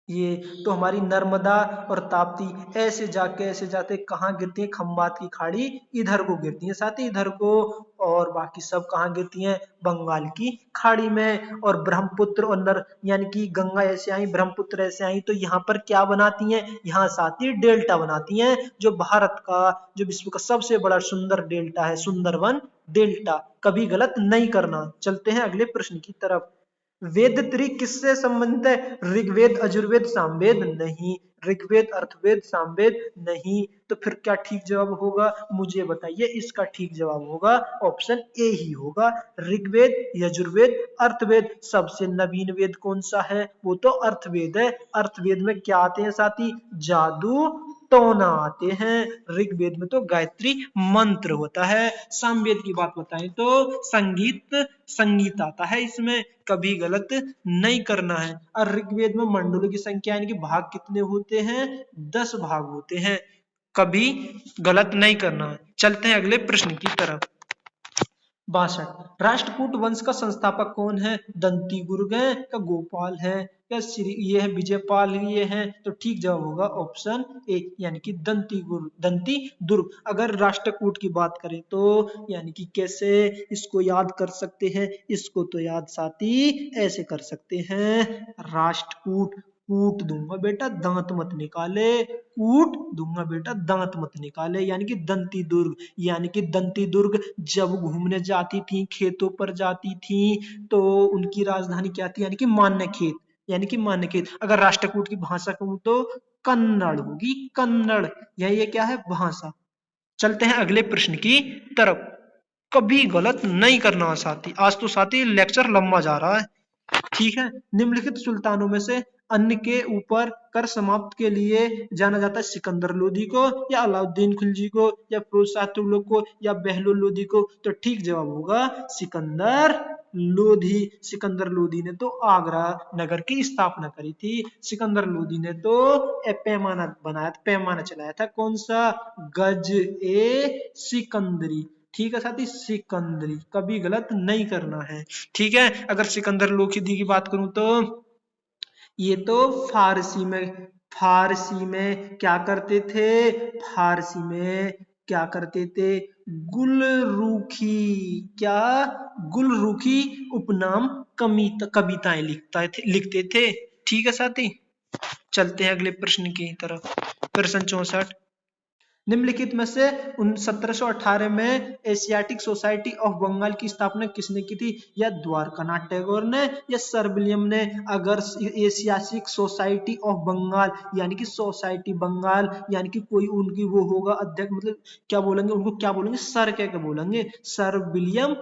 ये तो हमारी नर्मदा और ताप्ती ऐसे जाते कहाँ गिरती है? खंबात की खाड़ी इधर को गिरती है, साथ ही इधर को, और बाकी सब कहाँ गिरती हैं? बंगाल की खाड़ी में। और ब्रह्मपुत्र और नर यानी कि गंगा ऐसे आई, ब्रह्मपुत्र ऐसे आई, तो यहाँ पर क्या बनाती हैं? यहाँ साथ ही डेल्टा बनाती हैं, जो भारत का, जो विश्व का सबसे बड़ा सुंदर डेल्टा है, सुंदरवन डेल्टा, कभी गलत नहीं करना। चलते हैं अगले प्रश्न की तरफ। वेद त्रि किससे संबंधित है? ऋग्वेद, यजुर्वेद, सामवेद? नहीं। ऋग्वेद, अर्थवेद, सामवेद? नहीं। तो फिर क्या ठीक जवाब होगा? मुझे बताइए। इसका ठीक जवाब होगा ऑप्शन ए ही होगा, ऋग्वेद, यजुर्वेद, अर्थवेद। सबसे नवीन वेद कौन सा है? वो तो अर्थवेद है। अर्थवेद में क्या आते हैं साथी? जादू टोना आते हैं। ऋग्वेद में तो गायत्री मंत्र होता है। सामवेद की बात बताएं तो संगीत, संगीत आता है इसमें, कभी गलत नहीं करना है। और ऋग्वेद में मंडलों की संख्या यानी कि भाग कितने होते हैं? 10 भाग होते हैं, कभी गलत नहीं करना है। चलते हैं अगले प्रश्न की तरफ। 62, राष्ट्रकूट वंश का संस्थापक कौन है? दंती गुर्ग है, या गोपाल है, या श्री ये है विजयपाल, ये है? तो ठीक जवाब होगा ऑप्शन ए यानी कि दंती गुर्ग, दंती दुर्ग। अगर राष्ट्रकूट की बात करें तो यानी कि कैसे इसको याद कर सकते हैं? इसको तो याद साथी ऐसे कर सकते हैं, राष्ट्रकूट, कूट दूंगा बेटा दांत मत निकाले, कूट दूंगा बेटा दांत मत निकाले, यानी कि दंती दुर्ग। यानी कि दंती दुर्ग जब घूमने जाती थी, खेतों पर जाती थी, तो उनकी राजधानी क्या थी? यानी कि मान्य खेत, यानी कि मान्य खेत। अगर राष्ट्रकूट की भाषा कहूं तो कन्नड़ होगी, कन्नड़। यह ये क्या है? भाषा। चलते हैं अगले प्रश्न की तरफ। कभी गलत नहीं करना साथी, आज तो साथी लेक्चर लंबा जा रहा है, ठीक है। निम्नलिखित सुल्तानों में से अन्य के ऊपर कर समाप्त के लिए जाना जाता है सिकंदर लोधी को, या अलाउद्दीन खिलजी को, या फिरोज शाह तुगलक को, या बहलोल लोधी को? तो ठीक जवाब होगा सिकंदर लोधी। सिकंदर लोधी ने तो आगरा नगर की स्थापना करी थी। सिकंदर लोधी ने तो पैमाना बनाया था, पैमाना चलाया था, कौन सा? गज ए सिकंदरी। ठीक है साथी, सिकंदरी, कभी गलत नहीं करना है, ठीक है। अगर सिकंदर लोखीदी की बात करूं तो ये तो फारसी में, फारसी में क्या करते थे? फारसी में क्या करते थे? गुलरुखी, क्या? गुलरुखी उपनाम कविताएं लिखते थे, ठीक है साथी। चलते हैं अगले प्रश्न की तरफ। प्रश्न 64, निम्नलिखित में से 1718 में एशियाटिक सोसाइटी ऑफ बंगाल की स्थापना किसने की थी? या द्वारकानाथ टैगोर ने, या सर विलियम ने? अगर एशियाटिक सोसाइटी ऑफ बंगाल यानी कि सोसाइटी बंगाल यानी कि कोई उनकी वो होगा अध्यक्ष, मतलब क्या बोलेंगे उनको? क्या बोलेंगे? सर क्या क्या बोलेंगे? Sir William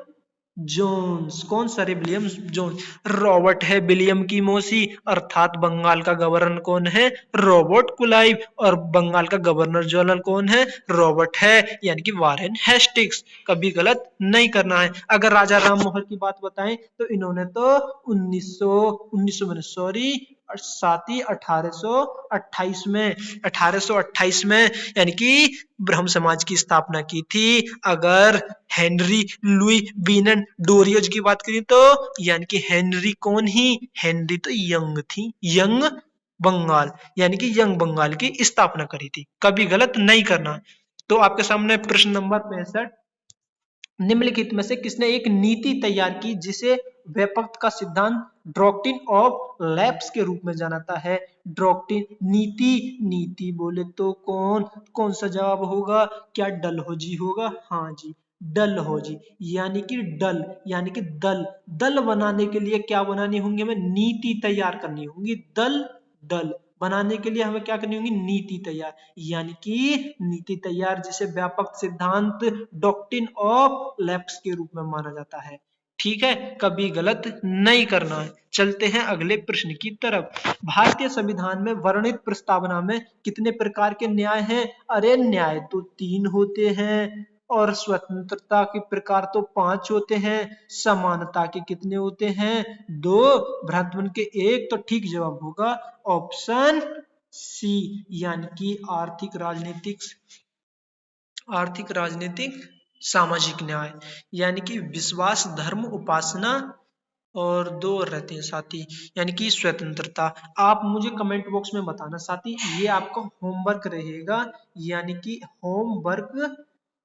Jones. कौन सा रे? William Jones. रॉबर्ट है विलियम की मौसी, अर्थात बंगाल का गवर्नर कौन है? Robert Clive. और बंगाल का गवर्नर जनरल कौन है? रॉबर्ट है, यानी कि वारेन हेस्टिंग्स। कभी गलत नहीं करना है। अगर राजा राम मोहन की बात बताएं तो इन्होंने तो 1900 में, सॉरी, साथ ही 1828 में, 1828 में यानी कि ब्रह्म समाज की स्थापना की थी। अगर हेनरी लुई बीनन डोरियज की बात करें तो यानी कि हेनरी कौन ही? हेनरी तो यंग थी, यंग बंगाल, यानी कि यंग बंगाल की स्थापना करी थी। कभी गलत नहीं करना। तो आपके सामने प्रश्न नंबर 65, निम्नलिखित में से किसने एक नीति तैयार की जिसे व्यापक का सिद्धांत डॉक्ट्रिन ऑफ लैप्स के रूप में जानाता है? डॉक्ट्रिन, नीति, नीति बोले तो कौन कौन सा जवाब होगा? क्या डलहौजी होगा? हाँ जी, डलहौजी। यानी कि डल, यानी कि दल, दल बनाने के लिए क्या बनानी होंगी? हमें नीति तैयार करनी होगी। दल, दल बनाने के लिए हमें क्या करनी होगी? नीति तैयार, यानी कि नीति तैयार जिसे व्यापक सिद्धांत डॉक्ट्रिन ऑफ लैप्स के रूप में माना जाता है। ठीक है, कभी गलत नहीं करना है। चलते हैं अगले प्रश्न की तरफ। भारतीय संविधान में वर्णित प्रस्तावना में कितने प्रकार के न्याय हैं? अरे न्याय तो 3 होते हैं, और स्वतंत्रता के प्रकार तो 5 होते हैं। समानता के कितने होते हैं? 2। भ्रातृत्व के 1। तो ठीक जवाब होगा ऑप्शन सी, यानी कि आर्थिक राजनीतिक सामाजिक न्याय, यानी कि विश्वास, धर्म, उपासना, और 2 और रहते हैं साथी, यानी कि स्वतंत्रता। आप मुझे कमेंट बॉक्स में बताना साथी, ये आपका होमवर्क रहेगा, यानी कि होमवर्क,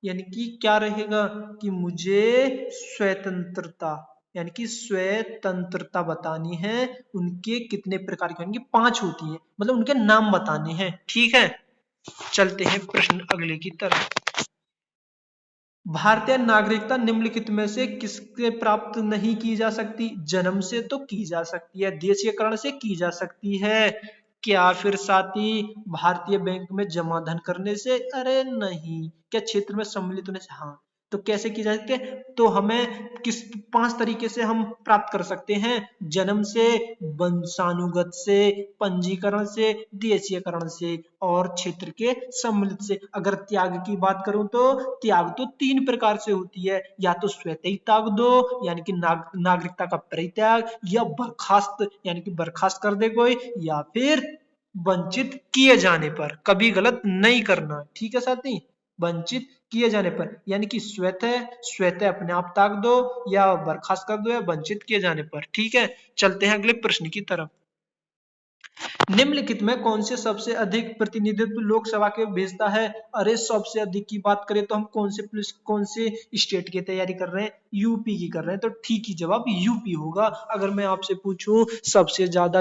यानी कि क्या रहेगा कि मुझे स्वतंत्रता, यानी कि स्वतंत्रता बतानी है। उनके कितने प्रकार के, यानी कि 5 होती है, मतलब उनके नाम बताने हैं। ठीक है, चलते हैं प्रश्न अगले की तरफ। भारतीय नागरिकता निम्नलिखित में से किसके प्राप्त नहीं की जा सकती? जन्म से तो की जा सकती है, देशीयकरण से की जा सकती है, क्या फिर साथी भारतीय बैंक में जमा धन करने से? अरे नहीं। क्या क्षेत्र में सम्मिलित होने से? हाँ। तो कैसे की जा सकती है? तो हमें किस 5 तरीके से हम प्राप्त कर सकते हैं? जन्म से, वंशानुगत से, पंजीकरण से, देशीयकरण से, और क्षेत्र के सम्मिलित से। अगर त्याग की बात करूं तो त्याग तो 3 प्रकार से होती है, या तो स्वतः ही त्याग दो, यानी कि नागरिकता का परित्याग, या बर्खास्त, यानी कि बर्खास्त कर दे कोई, या फिर वंचित किए जाने पर। कभी गलत नहीं करना, ठीक है साथी? वंचित किए जाने पर, यानी कि स्वतः, स्वतः अपने आप त्याग दो, या बर्खास्त कर दो, या वंचित किए जाने पर। ठीक है, चलते हैं अगले प्रश्न की तरफ। निम्नलिखित में कौन से सबसे अधिक प्रतिनिधित्व लोकसभा के भेजता है? अरे सबसे अधिक की बात करें तो हम कौन से स्टेट की तैयारी कर रहे हैं? यूपी की कर रहे हैं, तो ठीक ही जवाब यूपी होगा। अगर मैं आपसे पूछूं सबसे ज्यादा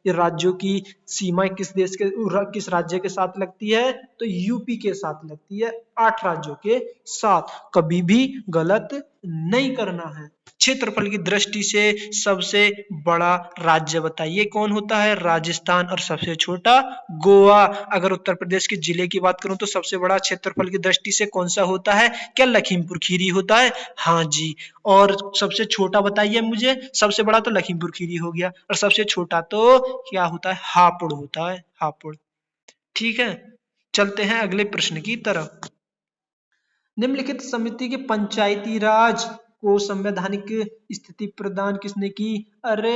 राज्यों की सीमा किस राज्य के साथ लगती है, तो यूपी के साथ लगती है, 8 राज्यों के साथ। कभी भी गलत नहीं करना है। क्षेत्रफल की दृष्टि से सबसे बड़ा राज्य बताइए कौन होता है? राजस्थान। और सबसे छोटा गोवा। अगर उत्तर प्रदेश के जिले की बात करूं तो सबसे बड़ा क्षेत्रफल की दृष्टि से कौन सा होता है? क्या लखीमपुर खीरी होता है? हाँ जी। और सबसे छोटा बताइए मुझे। सबसे बड़ा तो लखीमपुर खीरी हो गया, और सबसे छोटा तो क्या होता है? हापुड़ होता है, हापुड़। ठीक है, चलते हैं अगले प्रश्न की तरफ। निम्नलिखित समिति के पंचायती राज को संवैधानिक स्थिति प्रदान किसने की? अरे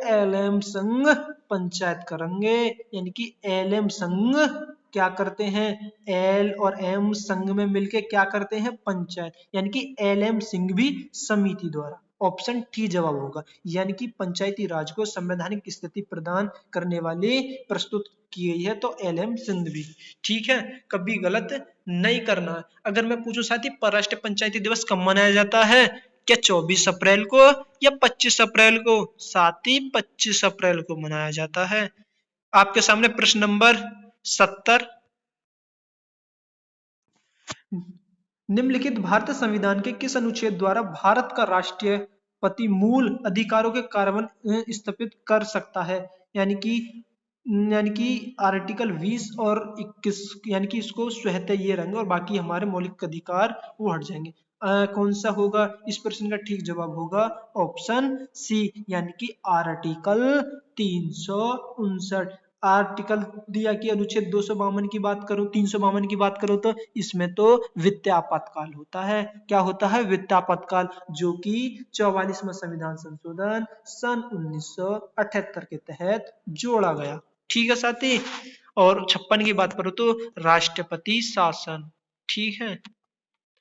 एलएम संघ पंचायत करेंगे, यानी कि एलएम संघ क्या करते हैं? एल और एम संघ में मिलके क्या करते हैं? पंचायत, यानी कि एलएम सिंह भी समिति द्वारा। ऑप्शन टी जवाब होगा, यानी कि पंचायती राज को संवैधानिक स्थिति प्रदान करने वाली प्रस्तुत की गई है, तो एलएम सिंह भी। ठीक है, कभी गलत नहीं करना है। अगर मैं पूछूं साथी, राष्ट्रीय पंचायती दिवस कब मनाया जाता है? क्या 24 अप्रैल को या 25 अप्रैल को? साथी 25 अप्रैल को मनाया जाता है। आपके सामने प्रश्न नंबर 70। निम्नलिखित भारतीय संविधान के किस अनुच्छेद द्वारा भारत का राष्ट्रपति मूल अधिकारों के कार्यान्वयन स्थापित कर सकता है? यानी कि आर्टिकल 20 और 21, यानी कि इसको स्वतः ये रहेंगे, और बाकी हमारे मौलिक अधिकार वो हट जाएंगे। कौन सा होगा? इस प्रश्न का ठीक जवाब होगा ऑप्शन सी, यानी कि आर्टिकल 359। आर्टिकल दिया कि अनुच्छेद 252 की बात करो, 352 की बात करो, तो इसमें तो वित्तीयापातकाल होता है। क्या होता है? वित्तीयापातकाल, जो कि 44वां संविधान संशोधन सन 1978 के तहत जोड़ा गया। ठीक है साथी। और 56 की बात करो तो राष्ट्रपति शासन। ठीक है,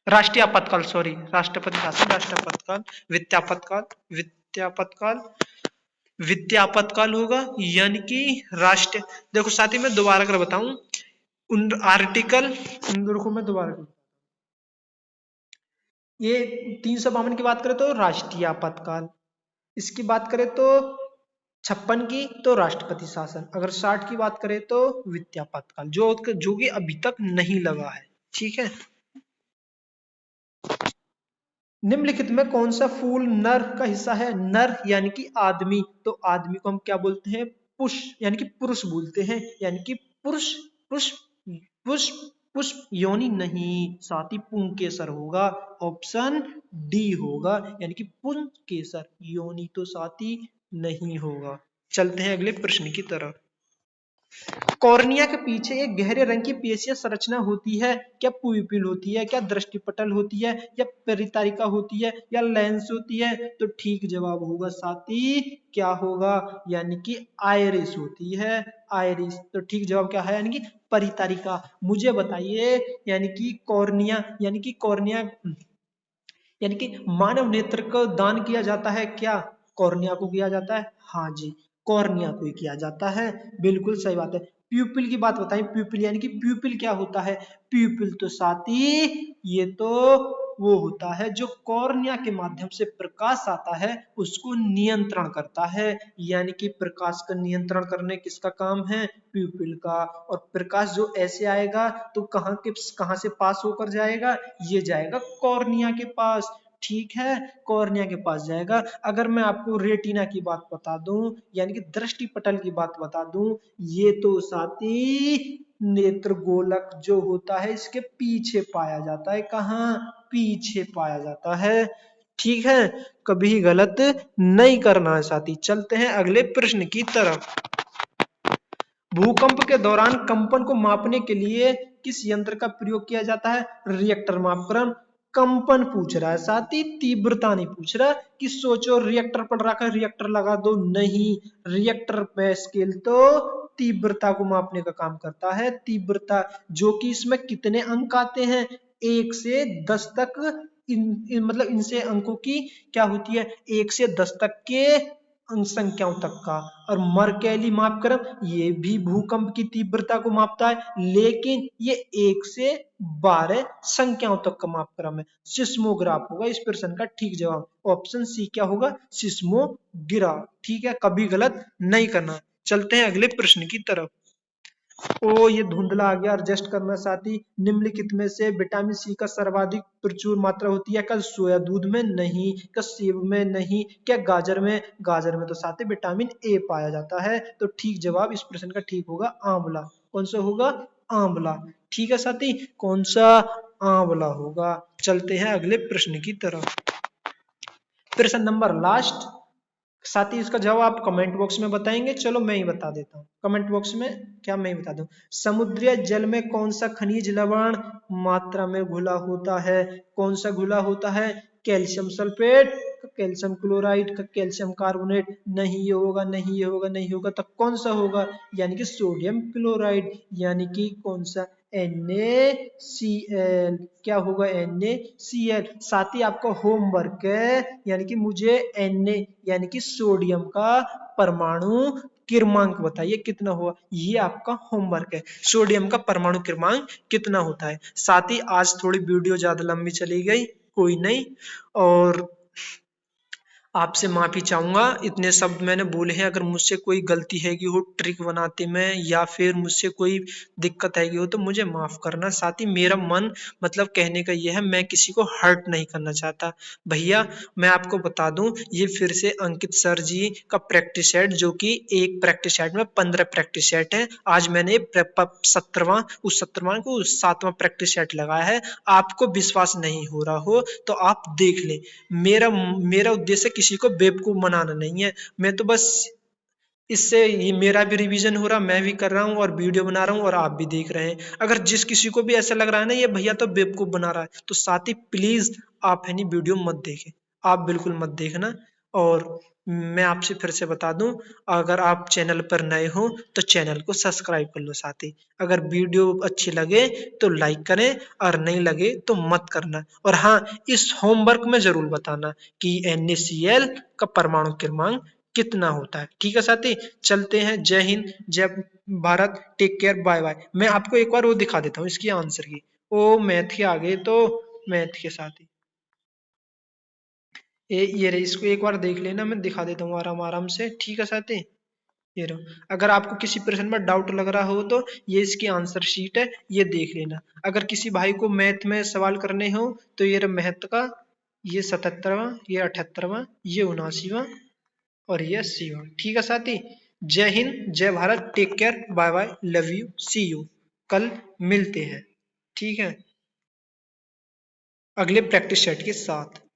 राष्ट्रीय आपातकाल, सॉरी, राष्ट्रपति शासन, राष्ट्रीय आपातकाल, वित्तीयापातकाल, वित्तीयापातकाल, वित्तीयापातकाल होगा, यानी कि राष्ट्र। देखो साथी, मैं दोबारा कर बताऊं, उन आर्टिकल, देखो मैं दोबारा कर, ये 352 की बात करें तो राष्ट्रीय आपातकाल, इसकी बात करें तो 56 की तो राष्ट्रपति शासन, अगर 60 की बात करें तो वित्तीयापातकाल, जो कि अभी तक नहीं लगा है। ठीक है। निम्नलिखित में कौन सा फूल नर का हिस्सा है? नर यानी कि आदमी, तो आदमी को हम क्या बोलते हैं? पुष्प, यानी कि पुरुष बोलते हैं, यानी कि पुरुष, पुष्प, पुष्प, पुष्प योनि नहीं, साथ ही पुंकेसर होगा। ऑप्शन डी होगा, यानी कि पुंकेसर, योनि तो साथ ही नहीं होगा। चलते हैं अगले प्रश्न की तरफ। कॉर्निया के पीछे एक गहरे रंग की पेशीय संरचना होती है। क्या प्यूपिल होती है, क्या दृष्टिपटल होती है, या परितारिका होती है, या लेंस होती है? तो ठीक जवाब होगा साथी, क्या होगा? यानी कि आइरिस होती है, आइरिस। तो ठीक जवाब क्या है? यानी कि परितारिका। मुझे बताइए, यानी कि कॉर्निया, यानी कि कॉर्निया, यानी कि मानव नेत्र को दान किया जाता है क्या? कॉर्निया को किया जाता है, हाँ जी, कॉर्निया को ही किया जाता है, बिल्कुल सही बात है। प्यूपिल की बात बताएं, प्यूपिल यानी कि प्यूपिल क्या होता है? प्यूपिल तो साथी ये तो वो होता है जो कॉर्निया के माध्यम से प्रकाश आता है उसको नियंत्रण करता है, यानी कि प्रकाश का नियंत्रण करने किसका काम है? प्यूपिल का। और प्रकाश जो ऐसे आएगा तो कहाँ से पास होकर जाएगा? ये जाएगा कॉर्निया के पास। ठीक है, कॉर्निया के पास जाएगा। अगर मैं आपको रेटिना की बात बता दूं, यानी कि दृष्टिपटल की बात बता दूं, ये तो साथी नेत्र गोलक जो होता है इसके पीछे पाया जाता है। कहाँ? पीछे पाया जाता है। ठीक है, कभी गलत नहीं करना है साथी। चलते हैं अगले प्रश्न की तरफ। भूकंप के दौरान कंपन को मापने के लिए किस यंत्र का प्रयोग किया जाता है? रिएक्टर मापक्रम। कंपन पूछ रहा है साथी, तीव्रता नहीं पूछ रहा कि सोचो रिएक्टर पढ़ रखा है रिएक्टर लगा दो, नहीं। रिएक्टर पे स्केल तो तीव्रता को मापने का काम करता है, तीव्रता, जो कि इसमें कितने अंक आते हैं? 1 से 10 तक। मतलब इनसे अंकों की क्या होती है? 1 से 10 तक के अंक संख्याओं तक का। और मर्केली मापक्रम ये भी भूकंप की तीव्रता को मापता है, लेकिन ये 1 से 12 संख्याओं तक का मापक्रम है। सिस्मोग्राफ होगा इस प्रश्न का ठीक जवाब। ऑप्शन सी क्या होगा? सिस्मोग्राफ। ठीक है, कभी गलत नहीं करना। चलते हैं अगले प्रश्न की तरफ। ओ ये धुंधला आ गया, एडजस्ट करना साथी। निम्नलिखित में से विटामिन सी का सर्वाधिक प्रचुर मात्रा होती है? क्या सोया दूध में? नहीं। क्या सेब में? नहीं। क्या गाजर में? गाजर में तो साथी विटामिन ए पाया जाता है। तो ठीक जवाब इस प्रश्न का ठीक होगा आंवला। कौन सा होगा? आंवला। ठीक है साथी, कौन सा? आंवला होगा। चलते हैं अगले प्रश्न की तरफ। प्रश्न नंबर लास्ट साथ ही इसका जवाब आप कमेंट बॉक्स में बताएंगे। चलो मैं ही बता देता हूँ कमेंट बॉक्स में, क्या मैं ही बता दूं। समुद्री जल में कौन सा खनिज लवण मात्रा में घुला होता है? कौन सा घुला होता है? कैल्शियम सल्फेट, कैल्शियम क्लोराइड, का कैल्शियम कार्बोनेट? नहीं ये होगा, नहीं ये होगा, नहीं होगा, तो कौन सा होगा? यानी कि सोडियम क्लोराइड, यानी कि कौन सा? NaCl। क्या होगा? NaCl। साथ ही आपका होमवर्क है, यानी कि मुझे Na यानी कि सोडियम का परमाणु क्रमांक बताइए कितना हुआ। ये आपका होमवर्क है, सोडियम का परमाणु क्रमांक कितना होता है। साथ ही आज थोड़ी वीडियो ज्यादा लंबी चली गई, कोई नहीं। और आपसे माफी चाहूंगा, इतने शब्द मैंने बोले हैं। अगर मुझसे कोई गलती हैगी हो ट्रिक बनाते में, या फिर मुझसे कोई दिक्कत हैगी हो, तो मुझे माफ करना। साथ ही मेरा मन मतलब कहने का यह है, मैं किसी को हर्ट नहीं करना चाहता। भैया मैं आपको बता दूं, ये फिर से अंकित सर जी का प्रैक्टिस सेट, जो कि एक प्रैक्टिस सेट में 15 प्रैक्टिस सेट है। आज मैंने 17वां, उस 17वां को 7वां प्रैक्टिस सेट लगाया है। आपको विश्वास नहीं हो रहा हो तो आप देख लें। मेरा मेरा उद्देश्य किसी को बेवकूफ बनाना नहीं है। मैं तो बस इससे ये मेरा भी रिवीजन हो रहा, मैं भी कर रहा हूँ और वीडियो बना रहा हूँ और आप भी देख रहे हैं। अगर जिस किसी को भी ऐसा लग रहा है ना ये भैया तो बेवकूफ बना रहा है, तो साथ ही प्लीज आप है नहीं वीडियो मत देखें, आप बिल्कुल मत देखना। और मैं आपसे फिर से बता दूं, अगर आप चैनल पर नए हो तो चैनल को सब्सक्राइब कर लो। साथ ही अगर वीडियो अच्छी लगे तो लाइक करें, और नहीं लगे तो मत करना। और हाँ, इस होमवर्क में जरूर बताना कि NaCl का परमाणु क्रमांक कितना होता है। ठीक है साथी, चलते हैं। जय हिंद, जय Bharat, take care, bye bye. मैं आपको एक बार वो दिखा देता हूँ इसकी आंसर की। ओ मैथ के आगे तो मैथ के साथ ही ये रही, इसको एक बार देख लेना, मैं दिखा देता हूँ आराम आराम से। ठीक है साथी, ये रहो। अगर आपको किसी प्रश्न में डाउट लग रहा हो तो ये इसकी आंसर शीट है, ये देख लेना। अगर किसी भाई को मैथ में सवाल करने हो तो ये रहा मैथ का, ये 77वां, ये 78वां, ये 79वां और ये 80वां। ठीक है साथी, जय हिंद, जय Bharat, take care, bye bye, love you, see you. कल मिलते हैं, ठीक है, अगले प्रैक्टिस सेट के साथ।